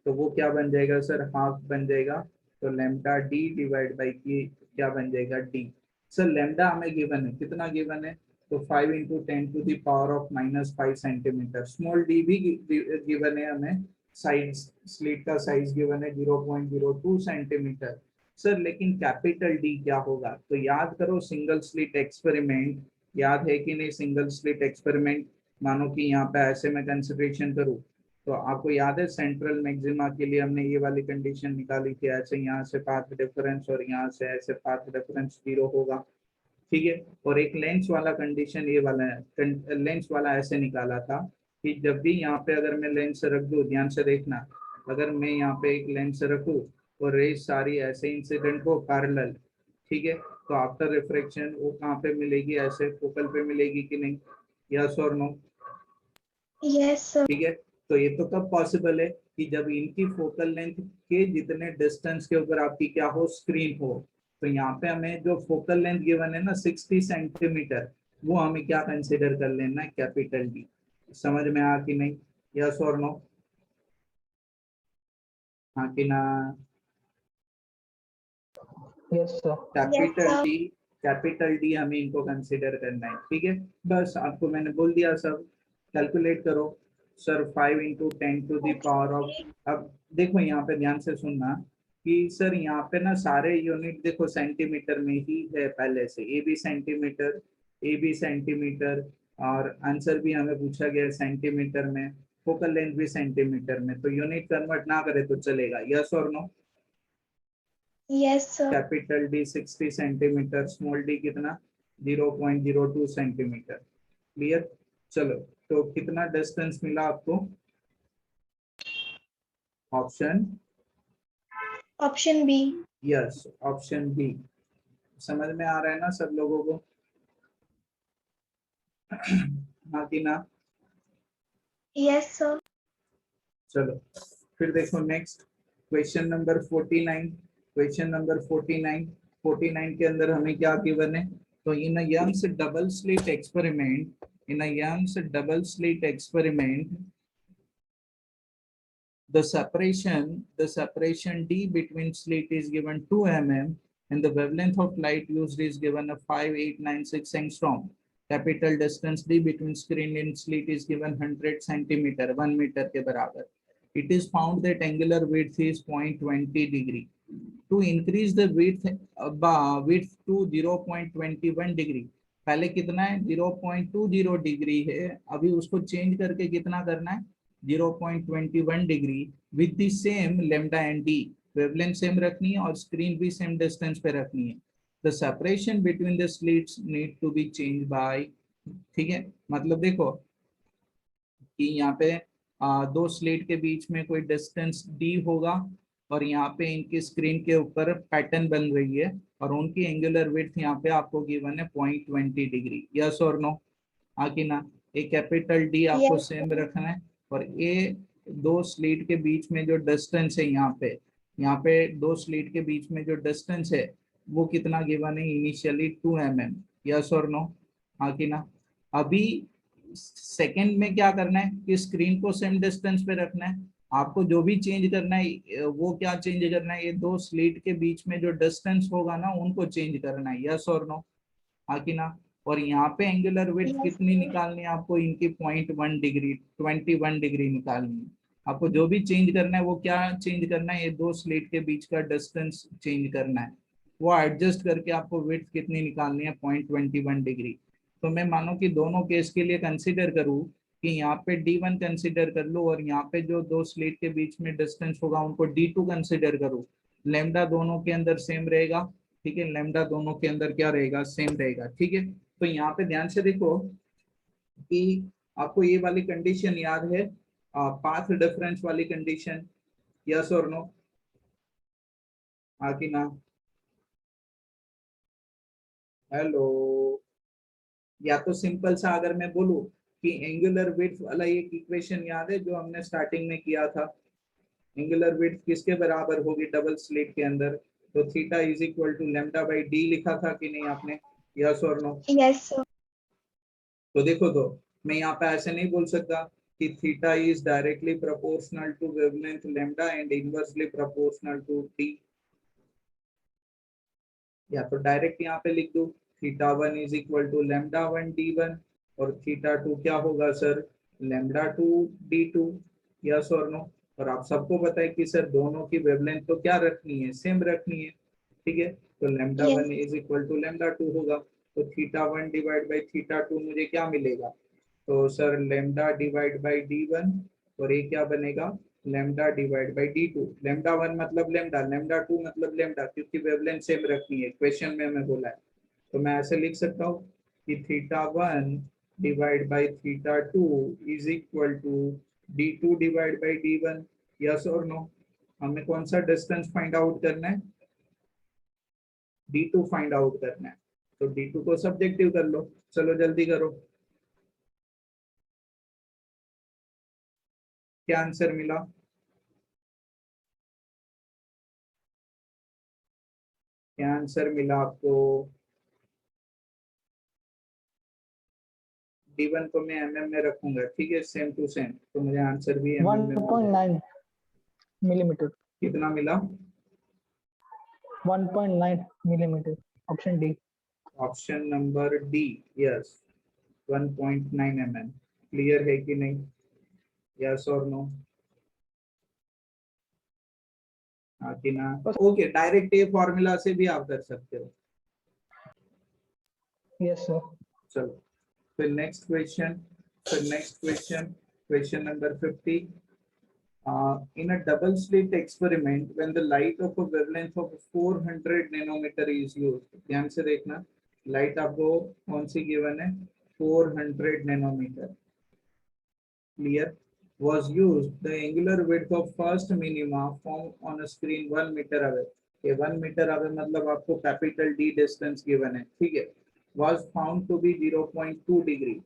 तो वो क्या बन जाएगा सर, हाफ बन जाएगा। तो लैम्डा डी डिवाइड बाई के क्या बन जाएगा, डी। सर लैम्डा हमें गिवन है, कितना गिवन है, तो 5 × 10⁻⁻5 सेंटीमीटर। स्मॉल डी भी गिवन है हमें, साइज स्लिट का साइज गिवन है 0.02 सेंटीमीटर। सर लेकिन कैपिटल डी क्या होगा, तो याद करो सिंगल स्लिट एक्सपेरिमेंट, याद है कि नहीं सिंगल स्लिट एक्सपेरिमेंट। मानो कि यहाँ पे ऐसे मैं कंसिडरेशन करूँ, तो आपको याद है सेंट्रल मैक्सिमा के लिए हमने ये वाली कंडीशन निकाली थी, ऐसे यहाँ से पाथ डिफरेंस और यहाँ से ऐसे पाथ डिफरेंस 0 होगा। ठीक है, और एक लेंस वाला कंडीशन ये वाला है, लेंस वाला ऐसे निकाला था कि जब भी यहाँ पे अगर मैं लेंस रख दूँ, ध्यान से देखना, अगर मैं यहाँ पे एक लेंस रखूँ और रेज सारी ऐसे इंसिडेंट हो पैरेलल, ठीक है, तो आफ्टर रिफ्रैक्शन वो कहाँ पे मिलेगी, ऐसे फोकल पे मिलेगी कि नहीं, यस और नो। Yes, sir. ठीक है, तो ये तो कब पॉसिबल है कि जब इनकी फोकल लेंथ के जितने डिस्टेंस के ऊपर आपकी क्या हो, स्क्रीन हो। तो यहाँ पे हमें जो फोकल लेंथ गिवन है ना 60 सेंटीमीटर, वो हमें क्या कंसिडर कर लेना है, कैपिटल डी। समझ में आ कि नहीं, यस और नो, हाँ कि ना। Yes, sir. Yes, sir. Capital D हमें इनको कंसिडर करना है। ठीक है, बस आपको मैंने बोल दिया सब, कैलकुलेट करो सर। 5 × 10⁻⁻। अब देखो यहाँ पे ध्यान से सुनना कि सर यहाँ पे ना सारे यूनिट देखो सेंटीमीटर में ही है पहले से, ए बी सेंटीमीटर, और आंसर भी हमें पूछा गया सेंटीमीटर में, फोकल लेंथ भी सेंटीमीटर में, तो यूनिट कन्वर्ट ना करे तो चलेगा, यस और no. Yes, sir. Capital D 60 centimetre, small D कितना 0.02 सेंटीमीटर। क्लियर, चलो तो कितना डिस्टेंस मिला आपको, option Option B. Yes, option B. समझ में आ रहा है ना सब लोगों को, हाँ कि ना। Yes, sir. चलो फिर देखो next question number 49। Question number 49 के अंदर हमें क्या गिवन है? तो in a Young's double slit experiment the separation d between slit is given 2 mm and the wavelength of light used is given a 5896 angstrom. Capital distance d between screen and slit is given 100 centimeter, 1 meter के बराबर. It is found that angular width is 0.20 degree. To increase the width to 0.21 degree, पहले कितना है 0.20 degree है, अभी उसको change करके कितना करना है 0.21 degree with the same lambda and D, wavelength same रखनी है और स्क्रीन भी सेम डिस्टेंस पे रखनी है. The separation between the slits need to be change by, ठीक है, मतलब देखो कि यहाँ पे दो स्लेट के बीच में कोई डिस्टेंस डी होगा और यहाँ पे इनकी स्क्रीन के ऊपर पैटर्न बन रही है और उनकी एंगुलर विड्थ यहाँ पे आपको गिवन है 0.20 डिग्री. यस और नो? हाँ कि ना? ए कैपिटल डी आपको Yes. सेम रखना है और ए दो स्लीट के बीच में जो डिस्टेंस है यहाँ पे दो स्लीट के बीच में जो डिस्टेंस है वो कितना गिवन है इनिशियली 2 mm. यस और नो? हाँ कि ना? अभी सेकंड में क्या करना है कि स्क्रीन को सेम डिस्टेंस पे रखना है. आपको जो भी चेंज करना है वो क्या चेंज करना है, ये दो स्लीट के बीच में जो डिस्टेंस होगा ना उनको चेंज करना है. यस और नो? हाँ कि ना? और यहाँ पे एंगुलर विड्थ Yes. कितनी निकालनी है आपको, इनकी 0.1 डिग्री 21 डिग्री निकालनी है. आपको जो भी चेंज करना है वो क्या चेंज करना है, ये दो स्लीट के बीच का डिस्टेंस चेंज करना है. वो एडजस्ट करके आपको विड्थ कितनी निकालनी है 0.21 डिग्री. तो मैं मानो कि दोनों केस के लिए कंसिडर करूँ कि यहाँ पे D1 कंसिडर कर लो और यहाँ पे जो दो स्लीट के बीच में डिस्टेंस होगा उनको D2 कंसिडर करूँ. लेमडा दोनों के अंदर सेम रहेगा, ठीक है, लेमडा दोनों के अंदर क्या रहेगा, सेम रहेगा. ठीक है, तो यहाँ पे ध्यान से देखो कि आपको ये वाली कंडीशन याद है, पाथ डिफरेंस वाली कंडीशन. यस और नो? हाँ कि ना? हेलो? या तो सिंपल सा अगर मैं बोलूं कि एंगुलर विड्थ वाला एक इक्वेशन याद है जो हमने स्टार्टिंग में किया था, एंगुलर विड्थ किसके बराबर होगी डबल स्लिट के अंदर, तो theta is equal to lambda by D लिखा था कि नहीं आपने? यस और नो? Yes, sir. तो देखो, तो मैं यहाँ पे ऐसे नहीं बोल सकता कि theta is directly proportional to wavelength lambda and inversely proportional to D. या तो डायरेक्ट यहाँ पे लिख दो theta 1 is equal to lambda 1 d1 और थीटा 2 क्या होगा सर, लेम्डा 2 d2. यस और नो? और आप सबको पता है कि सर दोनों की वेवलेंथ तो क्या रखनी है, सेम रखनी है. ठीक है, तो lambda Yes. 1 is equal to lambda 2 होगा. तो थीटा 1 डिवाइड बाई थीटा 2 मुझे क्या मिलेगा, तो sir lambda divide by d1 और ये क्या बनेगा lambda divide by d2. Lambda 1 मतलब लेम्डा, लेम्डा 2 मतलब लेम्डा, क्योंकि वेवलेंथ सेम रखनी है, क्वेश्चन में हमें बोला है. तो मैं ऐसे लिख सकता हूँ कि theta 1 divide by theta 2 is equal to d2 divide by d1. Yes और नो? हमें कौन सा डिस्टेंस फाइंड आउट करना है, d2 फाइंड आउट करना है. तो d2 को सब्जेक्टिव कर लो. चलो जल्दी करो, क्या आंसर मिला? क्या आंसर मिला आपको? d1 को मैं mm में रखूंगा, ठीक है, सेम टू सेम, तो मुझे आंसर भी mm में मिल जाएगा. 1.9 millimeter. कितना मिला? 1.9 millimeter. Option D. Option number D, yes, 1.9 mm. Clear है कि नहीं? यस और नो? हाँ कि ना? ओके, डायरेक्ट ये फॉर्मूला से भी आप कर सकते हो. Yes, sir. चलो फिर next question, question number 50. In a double slit experiment, when the light of a wavelength of 400 nanometer is used, ध्यान से देखना, लाइट आपको कौन सी गिवन है, 400 nanometer. Clear? Was used, the angular width of first minima formed on a screen 1 meter away. ये 1 meter away मतलब आपको capital D distance given है, ठीक है, was found to be 0.2 degree.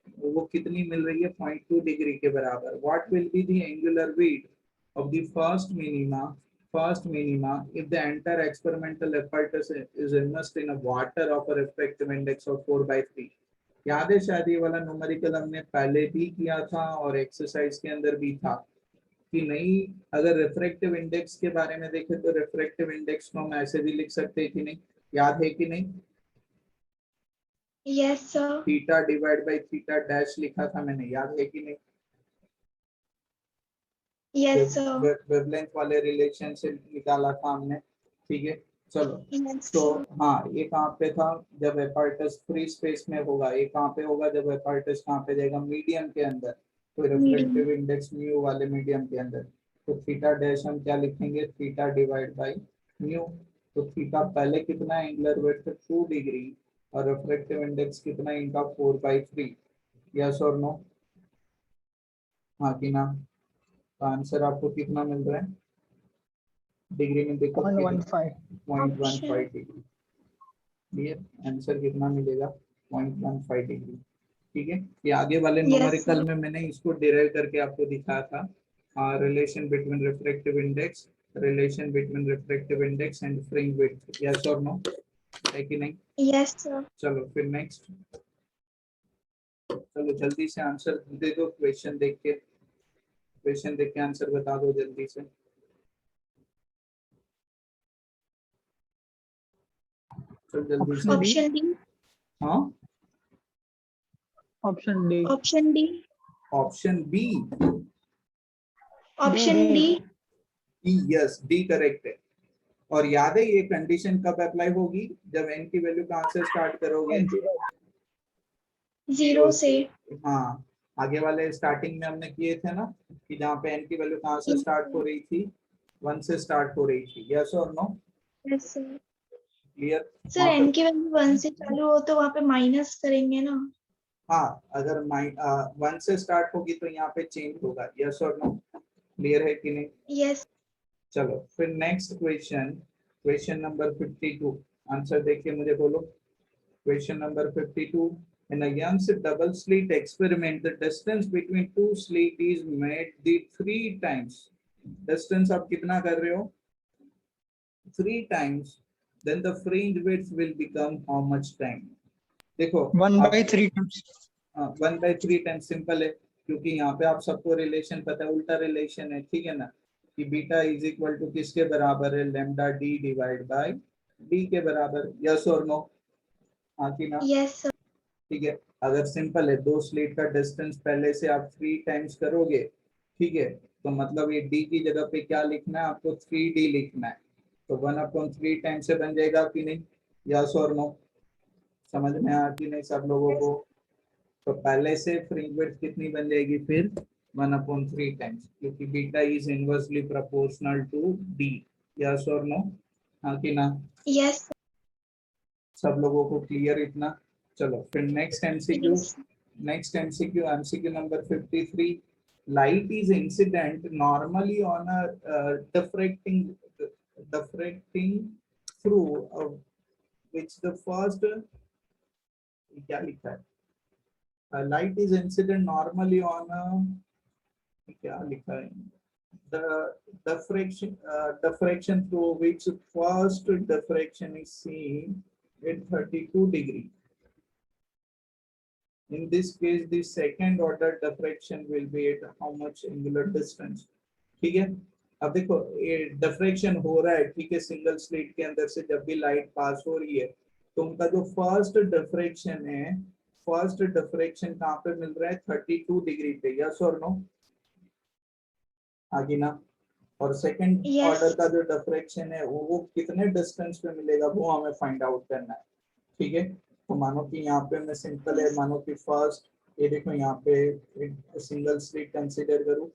वो कितनी मिल रही है 0.2 डिग्री के बराबर. What will be the angular weight of the first minima if the entire experimental apparatus is immersed in a water of a refractive index of 4/3. याद है शायद ये वाला न्यूमेरिकल हमने पहले भी किया था और एक्सरसाइज के अंदर भी था कि नहीं. अगर रिफ्रैक्टिव इंडेक्स के बारे में देखें तो रिफ्रैक्टिव इंडेक्स को हम ऐसे भी लिख सकते हैं कि नहीं, याद है कि नहीं. Yes, sir. Theta divide by theta dash लिखा था मैंने, याद है कि नहीं. Yes, sir. वेवलेंथ वाले रिलेशन से निकाला था हमने. ठीक है, चलो. Yes, तो sir. हाँ, ये कहाँ पे था, जब एपार्टस फ्री स्पेस में होगा. ये कहाँ पे होगा, जब एपार्टस कहाँ पे जाएगा, मीडियम के अंदर. तो रिफ्लेक्टिव इंडेक्स म्यू वाले मीडियम के अंदर. तो थीटा डैश हम क्या लिखेंगे, थीटा डिवाइड बाय म्यू. तो थीटा पहले कितना है, एंगुलर वेट 2 डिग्री और रिफ्लेक्टिव इंडेक्स कितना, इनका 4/3. यस और नो, हाँ कि ना. तो आंसर आपको कितना मिल रहा है डिग्री में, देखो 0.15. 0.15 डिग्री. क्लियर, आंसर कितना मिलेगा 0.15 डिग्री. ठीक है, ये आगे वाले Yes, न्यूमेरिकल sir. में मैंने इसको डिराइव करके आपको दिखाया था. Relation between refractive index, relation between refractive index and fringe width. Yes और नो, है कि नहीं. Yes, sir. चलो फिर नेक्स्ट. चलो जल्दी से आंसर दे दो, क्वेश्चन देख के आंसर बता दो जल्दी से. चलो जल्दी से. Option Option D. D. हाँ, Option D. Option D. Option B. Option D. D. Yes, D correct है. और याद है ये कंडीशन कब अप्लाई होगी, जब एन की वैल्यू कहाँ से स्टार्ट करोगे, 0 से. हाँ, आगे वाले स्टार्टिंग में हमने किए थे ना, कि जहाँ पे एन की वैल्यू कहाँ से स्टार्ट हो रही थी, 1 से स्टार्ट हो रही थी. यस और no, Yes, sir. Clear. Sir n की वैल्यू 1 से चालू हो तो वहाँ पे माइनस करेंगे ना. हाँ, अगर 1 से स्टार्ट होगी तो यहाँ पे चेंज होगा. यस और नो, क्लियर है कि नहीं. Yes. चलो फिर नेक्स्ट क्वेश्चन नंबर 52. आंसर देखिए, मुझे बोलो. Question number 52. In a Young's double slit experiment, the distance between two slits is made the 3 times. Distance आप कितना कर रहे हो, 3 times. Then the fringe width will become how much time? देखो 1/3 times. 1/3 times simple है, क्योंकि यहाँ पे आप सबको रिलेशन पता है, उल्टा रिलेशन है. ठीक है ना, कि बीटा इज इक्वल टू किसके बराबर है, lambda D divide by D के बराबर. यस और नो, हाँ कि ना. Yes, sir. ठीक है, अगर सिंपल है, 2 स्लिट का डिस्टेंस पहले से आप 3 टाइम्स करोगे. ठीक है, तो मतलब ये d की जगह पे क्या लिखना है आपको, 3d लिखना है. तो 1/3 टाइम से बन जाएगा कि नहीं. यस और नो, समझ में आया कि नहीं सब लोगों को. तो पहले से फ्रिंज विड्थ कितनी बन जाएगी फिर, 1/3 टाइम्स, क्योंकि beta is inversely proportional to D. Yes और नो, हाँ कि ना. Yes. सब लोगों को क्लियर इतना. चलो फिर next MCQ. Yes. Next MCQ, MCQ number 53. Light is incident normally on a diffracting through which the first क्या लिखा है, light is incident normally on a क्या लिखा है, the diffraction through which first diffraction is seen at 32 degree. In this case, the second order diffraction will be at how much angular distance. ठीक है, अब देखो ये डिफ्रैक्शन हो रहा है. ठीक है, सिंगल स्लिट के अंदर से जब भी लाइट पास हो रही है, तो उनका जो फर्स्ट डिफ्रैक्शन है, फर्स्ट डिफ्रैक्शन कहाँ पे मिल रहा है, 32 डिग्री पे. यस और नो, आगे ना. और सेकंड Yes. ऑर्डर का जो डिफ्रैक्शन है वो कितने डिस्टेंस पे मिलेगा, वो हमें फाइंड आउट करना है. ठीक है, तो मानो कि यहाँ पे मैं सिंपल है, मानो कि फर्स्ट ये देखो यहाँ पे सिंगल स्लिट कंसीडर करूँ,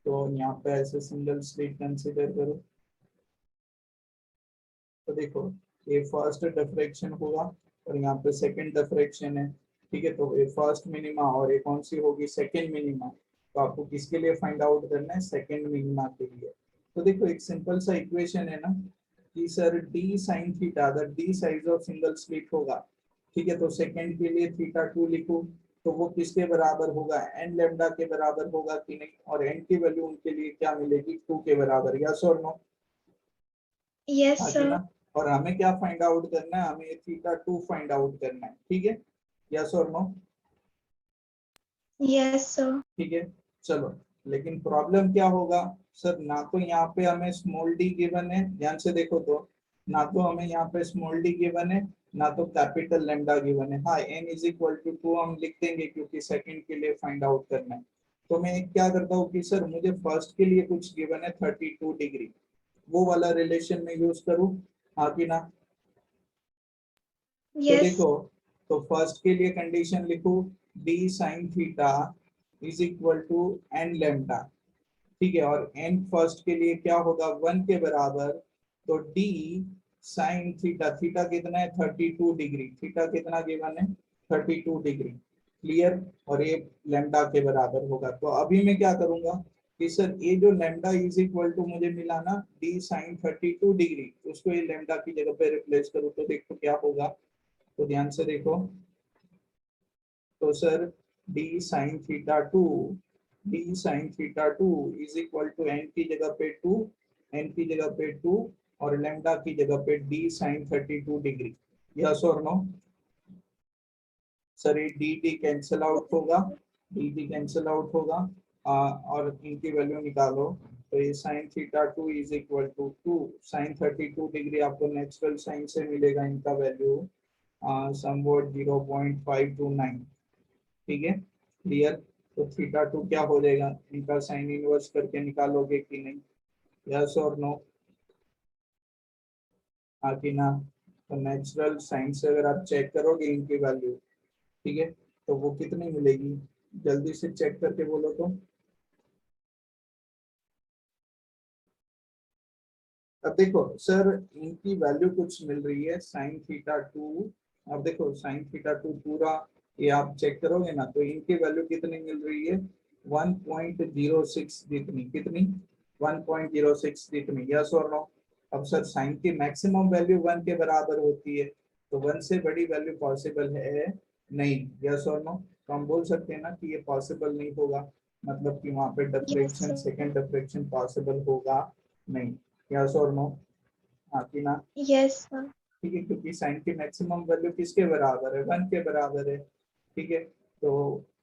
तो यहाँ पे ऐसे सिंगल स्लिट कंसीडर करूँ, तो देखो ये फर्स्ट डिफ्रैक्शन होगा और यहाँ पे सेकंड डिफ्रैक्शन है. ठीक है, तो ये फर्स्ट मिनिमा और ये कौन सी होगी, सेकंड मिनिमा. तो आपको किसके लिए फाइंड आउट करना है, सेकंड मिनिमा के लिए. तो देखो एक सिंपल सा इक्वेशन है ना, कि सर d sin थीटा, अगर d size of single slit होगा. ठीक है, तो सेकंड के लिए थीटा 2 लिखो, तो वो किसके बराबर होगा, एन लेमडा के बराबर होगा कि नहीं, और एन की वैल्यू उनके लिए क्या मिलेगी, 2 के बराबर, यस और नो, यस हाँ कि सर। ना। और हमें क्या फाइंड आउट करना है, हमें थीटा 2 फाइंड आउट करना है, ठीक है, यस और नो, यस सर। ठीक है। चलो, लेकिन प्रॉब्लम क्या होगा सर, ना तो यहाँ पे हमें स्मॉल डी गिवन है, ध्यान से देखो तो, ना तो हमें यहाँ पे स्मॉल डी गिवन है, ना तो कैपिटल लेमडा गिवन है। हाँ, n इज इक्वल टू 2 हम लिख देंगे क्योंकि सेकंड के लिए फाइंड आउट करना है। तो मैं क्या करता हूँ कि सर मुझे फर्स्ट के लिए कुछ गिवन है 32 डिग्री, वो वाला रिलेशन में यूज करूँ, हाँ कि ना। तो यस। देखो, तो फर्स्ट के लिए कंडीशन लिखो, d sin theta is equal to n lambda, ठीक है, और n फर्स्ट के लिए क्या होगा, 1 के बराबर, तो d sin थीटा, थीटा कितना है 32 डिग्री, थीटा कितना गिवन है 32 डिग्री, क्लियर, और ये लेमडा के बराबर होगा। तो अभी मैं क्या करूंगा कि सर ये जो लेमडा इज इक्वल टू मुझे मिला ना d sin 32 डिग्री, उसको ये लेमडा की जगह पे रिप्लेस करूँ तो देखो क्या होगा, तो ध्यान से देखो, तो sir d sin theta 2, d sin theta 2 is equal to n की जगह पे 2, n की जगह पे 2, और लेमडा की जगह पे d sin 32 डिग्री, यस और नो। सर ये डी डी कैंसिल आउट होगा, डी डी कैंसिल आउट होगा, और इनकी वैल्यू निकालो, तो ये sin theta 2 is equal to 2 sin 32 degree, आपको नेचुरल साइन से मिलेगा इनका वैल्यू समवॉट 0.529, ठीक है, क्लियर। तो थीटा 2 क्या हो जाएगा, इनका साइन इनवर्स करके निकालोगे कि नहीं, यस और नो, हाँ कि ना। तो नेचुरल साइन से अगर आप चेक करोगे इनकी वैल्यू, ठीक है, तो वो कितनी मिलेगी, जल्दी से चेक करके बोलो तो। अब देखो सर इनकी वैल्यू कुछ मिल रही है साइन थीटा 2, अब देखो साइन थीटा 2 पूरा ये आप चेक करोगे ना, तो इनकी वैल्यू कितनी मिल रही है, 1.06 जितनी, कितनी 1.06 जितनी, यस और नो। अब सर साइन की मैक्सिमम वैल्यू 1 के बराबर होती है, तो 1 से बड़ी वैल्यू पॉसिबल है नहीं, यस और नो। तो हम बोल सकते हैं ना कि ये पॉसिबल नहीं होगा, मतलब कि वहां पे yes diffraction, sir. Second diffraction possible होगा नहीं, यस और नो, हाँ कि ना, यस सर। ठीक है, क्योंकि साइन की मैक्सिमम वैल्यू किसके बराबर है, 1 के बराबर है, ठीक है। तो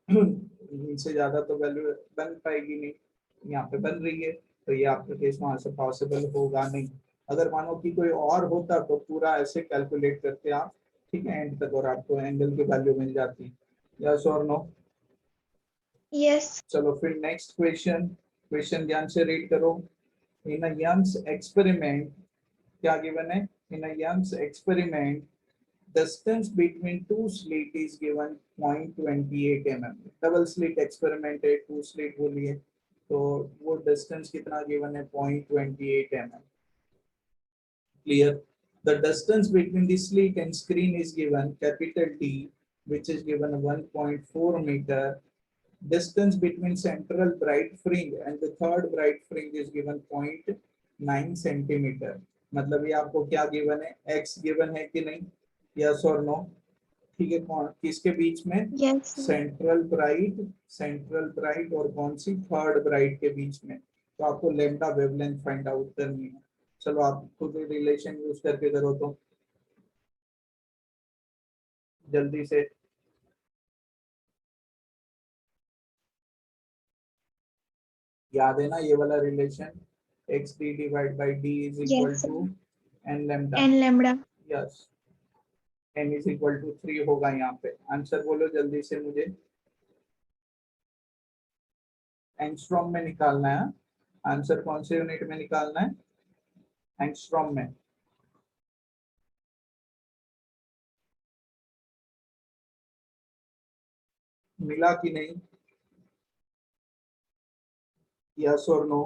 इनसे ज्यादा तो वैल्यू बन पाएगी नहीं, यहाँ पे बन रही है, तो ये आपके केस वहां से पॉसिबल होगा नहीं। अगर मानो कि कोई और होता तो पूरा ऐसे कैलकुलेट करते आप, ठीक है, एंड तक, और आपको एंगल की वैल्यू मिल जाती, यस और नो। यस। चलो फिर नेक्स्ट क्वेश्चन, क्वेश्चन ध्यान से रीड करो। इन अ यंग्स एक्सपेरिमेंट, क्या गिवन है, in a Young's experiment distance between two slit is given 0.28 mm, double slit experiment है, टू स्लिट बोलिए, तो वो डिस्टेंस कितना गिवन है 0.28 mm, clear. The distance between the slit and screen is given capital D, which is given 1.4 meter. Distance between central bright fringe and the third bright fringe is given 0.9 centimetre. मतलब ये आपको क्या given है, x given है कि नहीं, yes और no, ठीक है, कौन किसके बीच में, yes sir. Central bright, central bright और कौन सी, थर्ड ब्राइट के बीच में। तो आपको लेम्डा वेवलेंथ फाइंड आउट करनी है। चलो आप खुद रिलेशन यूज करके करो तो जल्दी से, याद है ना ये वाला relation, X D divide by D is equal yes to sir. N lambda, N lambda. Yes, N is equal to 3 होगा यहाँ पे, आंसर बोलो जल्दी से मुझे, एंगस्ट्रॉम में निकालना है, आंसर कौन से यूनिट में निकालना है, एंगस्ट्रॉम में। मिला कि नहीं, यस और no.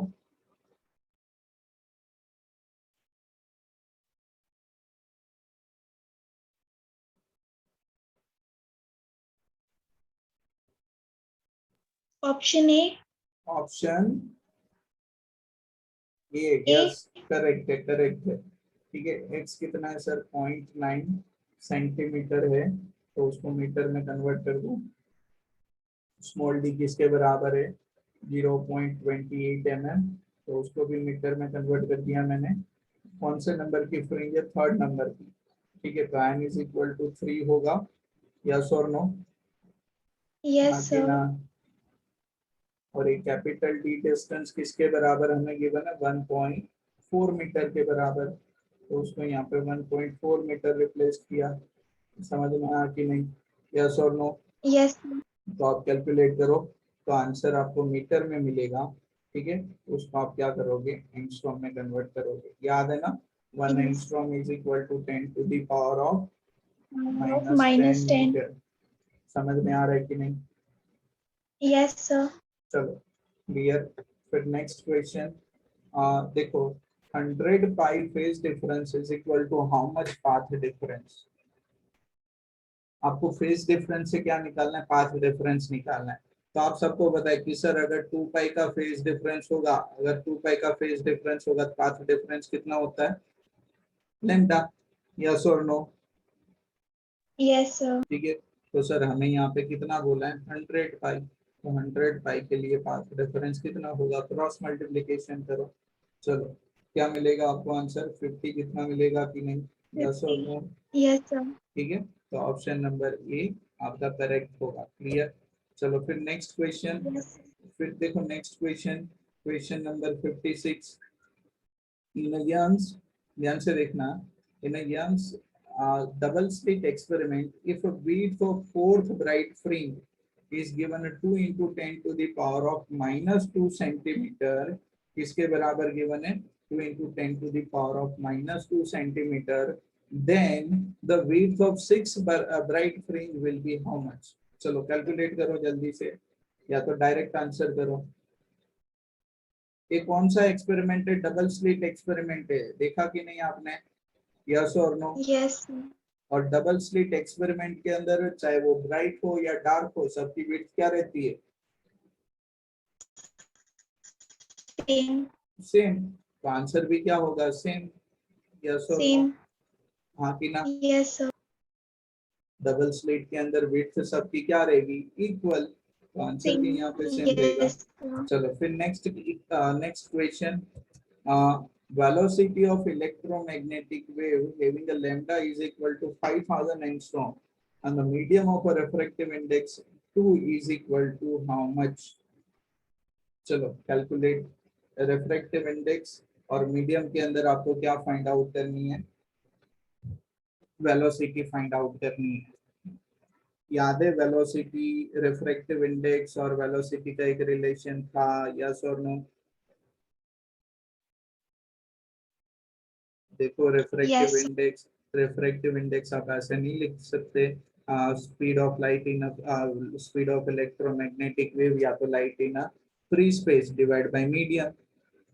Option A. Option A, A. Yes, correct है, करेक्ट है, ठीक है। एक्स कितना है सर, 0.9 सेंटीमीटर है, तो उसको मीटर में कन्वर्ट कर दूं, स्मॉल डी किसके बराबर है 0.28 mm, तो उसको भी मीटर में कन्वर्ट कर दिया मैंने। कौन से नंबर की फ्रिंज है, थर्ड नंबर की, ठीक है। तो n इज इक्वल टू 3 होगा, यस और नो, Yes, कि ना। sir. और एक कैपिटल डी डिस्टेंस किसके बराबर हमें गिवन है 1.4 मीटर के बराबर, तो उसको यहाँ पे 1.4 मीटर रिप्लेस किया। समझ में आया कि नहीं, यस और नो। Yes, sir. तो आप कैलकुलेट करो, तो आंसर आपको मीटर में मिलेगा, ठीक है। उसको आप क्या करोगे, एंगस्ट्रॉम में कन्वर्ट करोगे, याद है ना। 1 Yes. Angstrom is equal to 10 to the power of Of -10 -10. Metre. समझ में आ रहा है कि नहीं, Yes, sir. चलो क्लियर। फिर नेक्स्ट क्वेश्चन देखो, 100 pi phase difference is equal to how much path difference. आपको फेज डिफरेंस से क्या निकालना है, पाथ डिफरेंस निकालना है। तो आप सबको पता है कि सर अगर 2 पाई का फेज डिफरेंस होगा, अगर 2 पाई का फेज डिफरेंस होगा तो पाथ डिफरेंस कितना होता है, लैम्डा, यस और नो, Yes, sir. ठीक है। तो सर हमें यहाँ पे कितना बोला है 100 पाई, तो 100 पाई के लिए पाथ डिफरेंस कितना होगा, क्रॉस मल्टीप्लिकेशन करो। चलो क्या मिलेगा आपको आंसर, 50 कितना मिलेगा कि नहीं, यस और 50. No, Yes, sir. ठीक है। तो ऑप्शन नंबर ए आपका करेक्ट होगा, क्लियर। चलो फिर नेक्स्ट क्वेश्चन, Yes. फिर देखो next question, question number 56। In Young's, ध्यान से देखना, in Young's double slit experiment, if a width of fourth bright fringe is given a 2 into 10 to the power of -2 centimeter, इसके बराबर given है 2 into 10 to the power of -2 centimeter, then the width of 6 bright fringe will be how much। चलो calculate करो जल्दी से, या तो direct answer करो। ये कौन सा एक्सपेरिमेंट है, डबल स्लिट एक्सपेरिमेंट है, देखा कि नहीं आपने, यस और नो। Yes, sir. और डबल स्लिट एक्सपेरिमेंट के अंदर चाहे वो ब्राइट हो या डार्क हो, सबकी विड्थ क्या रहती है, Same. सेम। तो आंसर भी क्या होगा, सेम, यस और नो, Same. हाँ कि ना। Yes, sir. डबल स्लिट के अंदर विड्थ सबकी क्या रहेगी, इक्वल, तो आंसर भी Same. यहाँ पे सेम रहेगा। Yes, sir. चलो फिर next question, velocity of electromagnetic wave having a lambda is equal to 5000 angstrom and the medium of a refractive index 2 is equal to how much। चलो calculate, refractive index और medium के अंदर आपको क्या find out करनी है, velocity find out करनी है। याद है वेलोसिटी, रिफ्रैक्टिव इंडेक्स और वेलोसिटी का एक रिलेशन था, यस और नो। देखो Yes, sir. रिफ्रैक्टिव इंडेक्स आप ऐसे नहीं लिख सकते, speed of light in speed of electromagnetic wave, या तो light in free space divide by medium.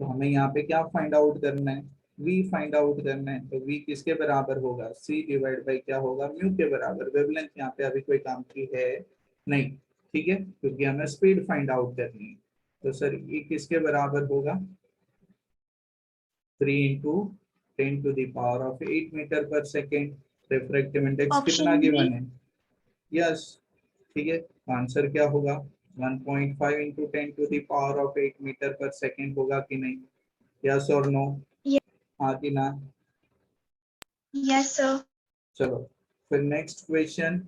तो हमें यहाँ पे क्या फाइंड आउट करना है, v फाइंड आउट करना है। तो v किसके बराबर होगा, c डिवाइड बाय क्या होगा, म्यू के बराबर। वेवलेंथ यहाँ पे अभी कोई काम की है नहीं, ठीक है, क्योंकि हमें स्पीड फाइंड आउट करनी है। तो सर ये किसके बराबर होगा, 3 into 10 to the power of 8 metre पर सेकेंड। रिफ्रैक्टिव इंडेक्स कितना Option गिवन B. है, यस, ठीक है। आंसर क्या होगा 1.5 into 10 to the power of 8 metre पर सेकेंड होगा कि नहीं, यस और नो, Ye- हाँ कि ना। Yes, sir. चलो फिर next question,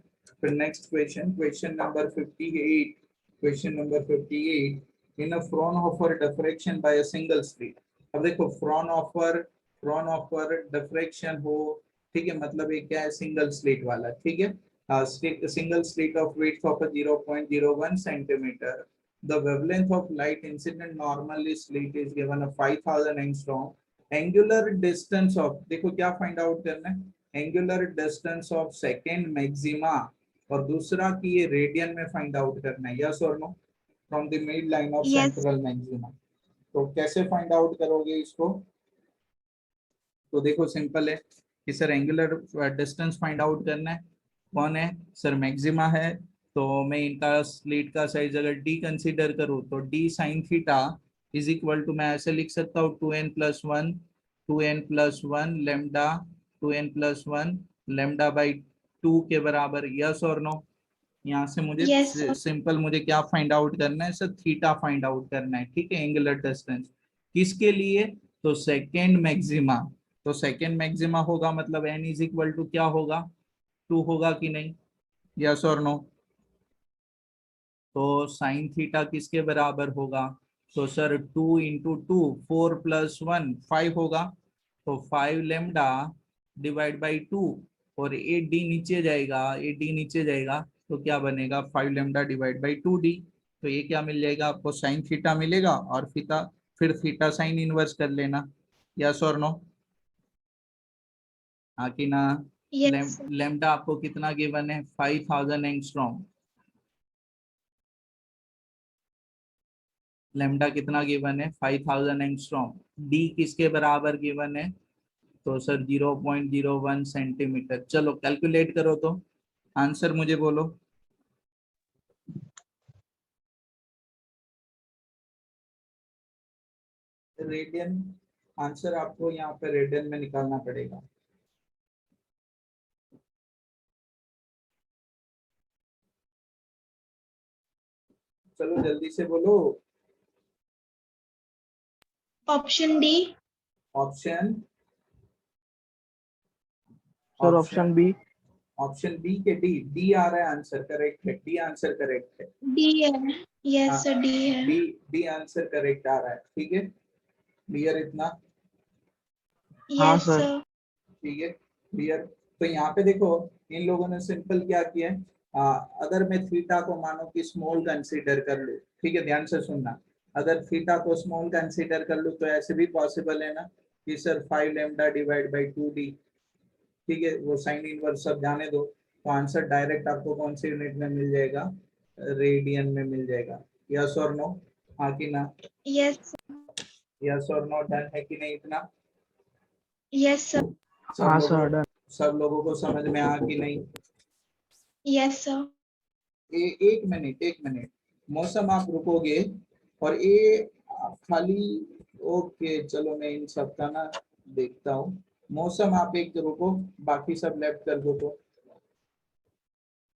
question number 58, question number 58, in a Fraunhofer diffraction by a single slit। अब देखो Fraunhofer diffraction हो, ठीक है, मतलब ये क्या है, सिंगल स्लिट वाला, ठीक है। Single slit of width of a 0.01 centimeter, the wavelength of light incident normally slit is given a 5000 angstrom, angular distance of, देखो क्या फाइंड आउट करना है, angular distance of second maxima, और दूसरा की ये रेडियन में फाइंड आउट करना है, यस और no, from the mid line of Yes. Central maxima. तो कैसे फाइंड आउट करोगे इसको, तो देखो सिंपल है कि sir angular distance find out करना है, कौन है सर, मैक्सिमा है। तो मैं इनका स्लिट का साइज अगर डी कंसीडर करूँ तो D sine theta is equal to, मैं ऐसे लिख सकता हूँ 2n+1 2n+1 lambda 2n+1 lambda by 2 के बराबर, यस और नो। यहाँ से मुझे Yes, sir. सिंपल मुझे क्या फाइंड आउट करना है सर, थीटा फाइंड आउट करना है, ठीक है, एंगुलर डिस्टेंस किसके लिए, तो सेकेंड मैक्सिमा। तो सेकेंड मैक्सिमा होगा मतलब n इज इक्वल टू क्या होगा, 2 होगा कि नहीं, यस और नो। तो साइन थीटा किसके बराबर होगा, तो सर 2 इंटू 2 4 प्लस 1 5 होगा, तो 5 लेमडा डिवाइड बाई 2, और ए डी नीचे जाएगा, ए डी नीचे जाएगा तो क्या बनेगा 5 लेमडा डिवाइड बाई 2d। तो ये क्या मिल जाएगा आपको, साइन थीटा मिलेगा, और फिर थीटा साइन इनवर्स कर लेना, यस और नो, हाँ कि ना। Yes, sir. लेमडा आपको कितना गिवन है, 5000 एंगस्ट्रॉम। लेमडा कितना गिवन है, 5000 एंगस्ट्रॉम। डी किसके बराबर गिवन है, तो सर 0.01 सेंटीमीटर। चलो कैलकुलेट करो तो आंसर मुझे बोलो। रेडियन, आंसर आपको यहाँ पे रेडियन में निकालना पड़ेगा। चलो जल्दी से बोलो। Option D. Option sir option B. Option B के डी, डी आ रहा है, आंसर करेक्ट है, डी आंसर करेक्ट है। D है. Yes, sir. D है. डी डी आंसर करेक्ट आ रहा है, ठीक है, क्लियर इतना, हाँ Yes, सर। sir. ठीक है क्लियर। तो यहाँ पे देखो इन लोगों ने सिंपल क्या किया है, अगर मैं थीटा को मानो कि स्मॉल कंसीडर कर लूँ, ठीक है, ध्यान से सुनना, अगर थीटा को स्मॉल कंसीडर कर लूँ तो ऐसे भी पॉसिबल है ना कि sir 5 lambda divide by 2d, ठीक है, वो साइन इनवर्स सब जाने दो, तो आंसर डायरेक्ट आपको कौन से यूनिट में मिल जाएगा, रेडियन में मिल जाएगा, यस और नो, हाँ कि ना, Yes, sir. यस और नो, डन है कि नहीं इतना, Yes, sir. हाँ सर डन। सब लोगों को समझ में आ कि नहीं। Yes, sir. एक मिनट, एक मिनट, मौसम आप रुकोगे, और ये खाली, ओके चलो मैं इन सब का ना देखता हूँ, मौसम आप एक रुको, बाकी सब लेफ्ट कर दो, तो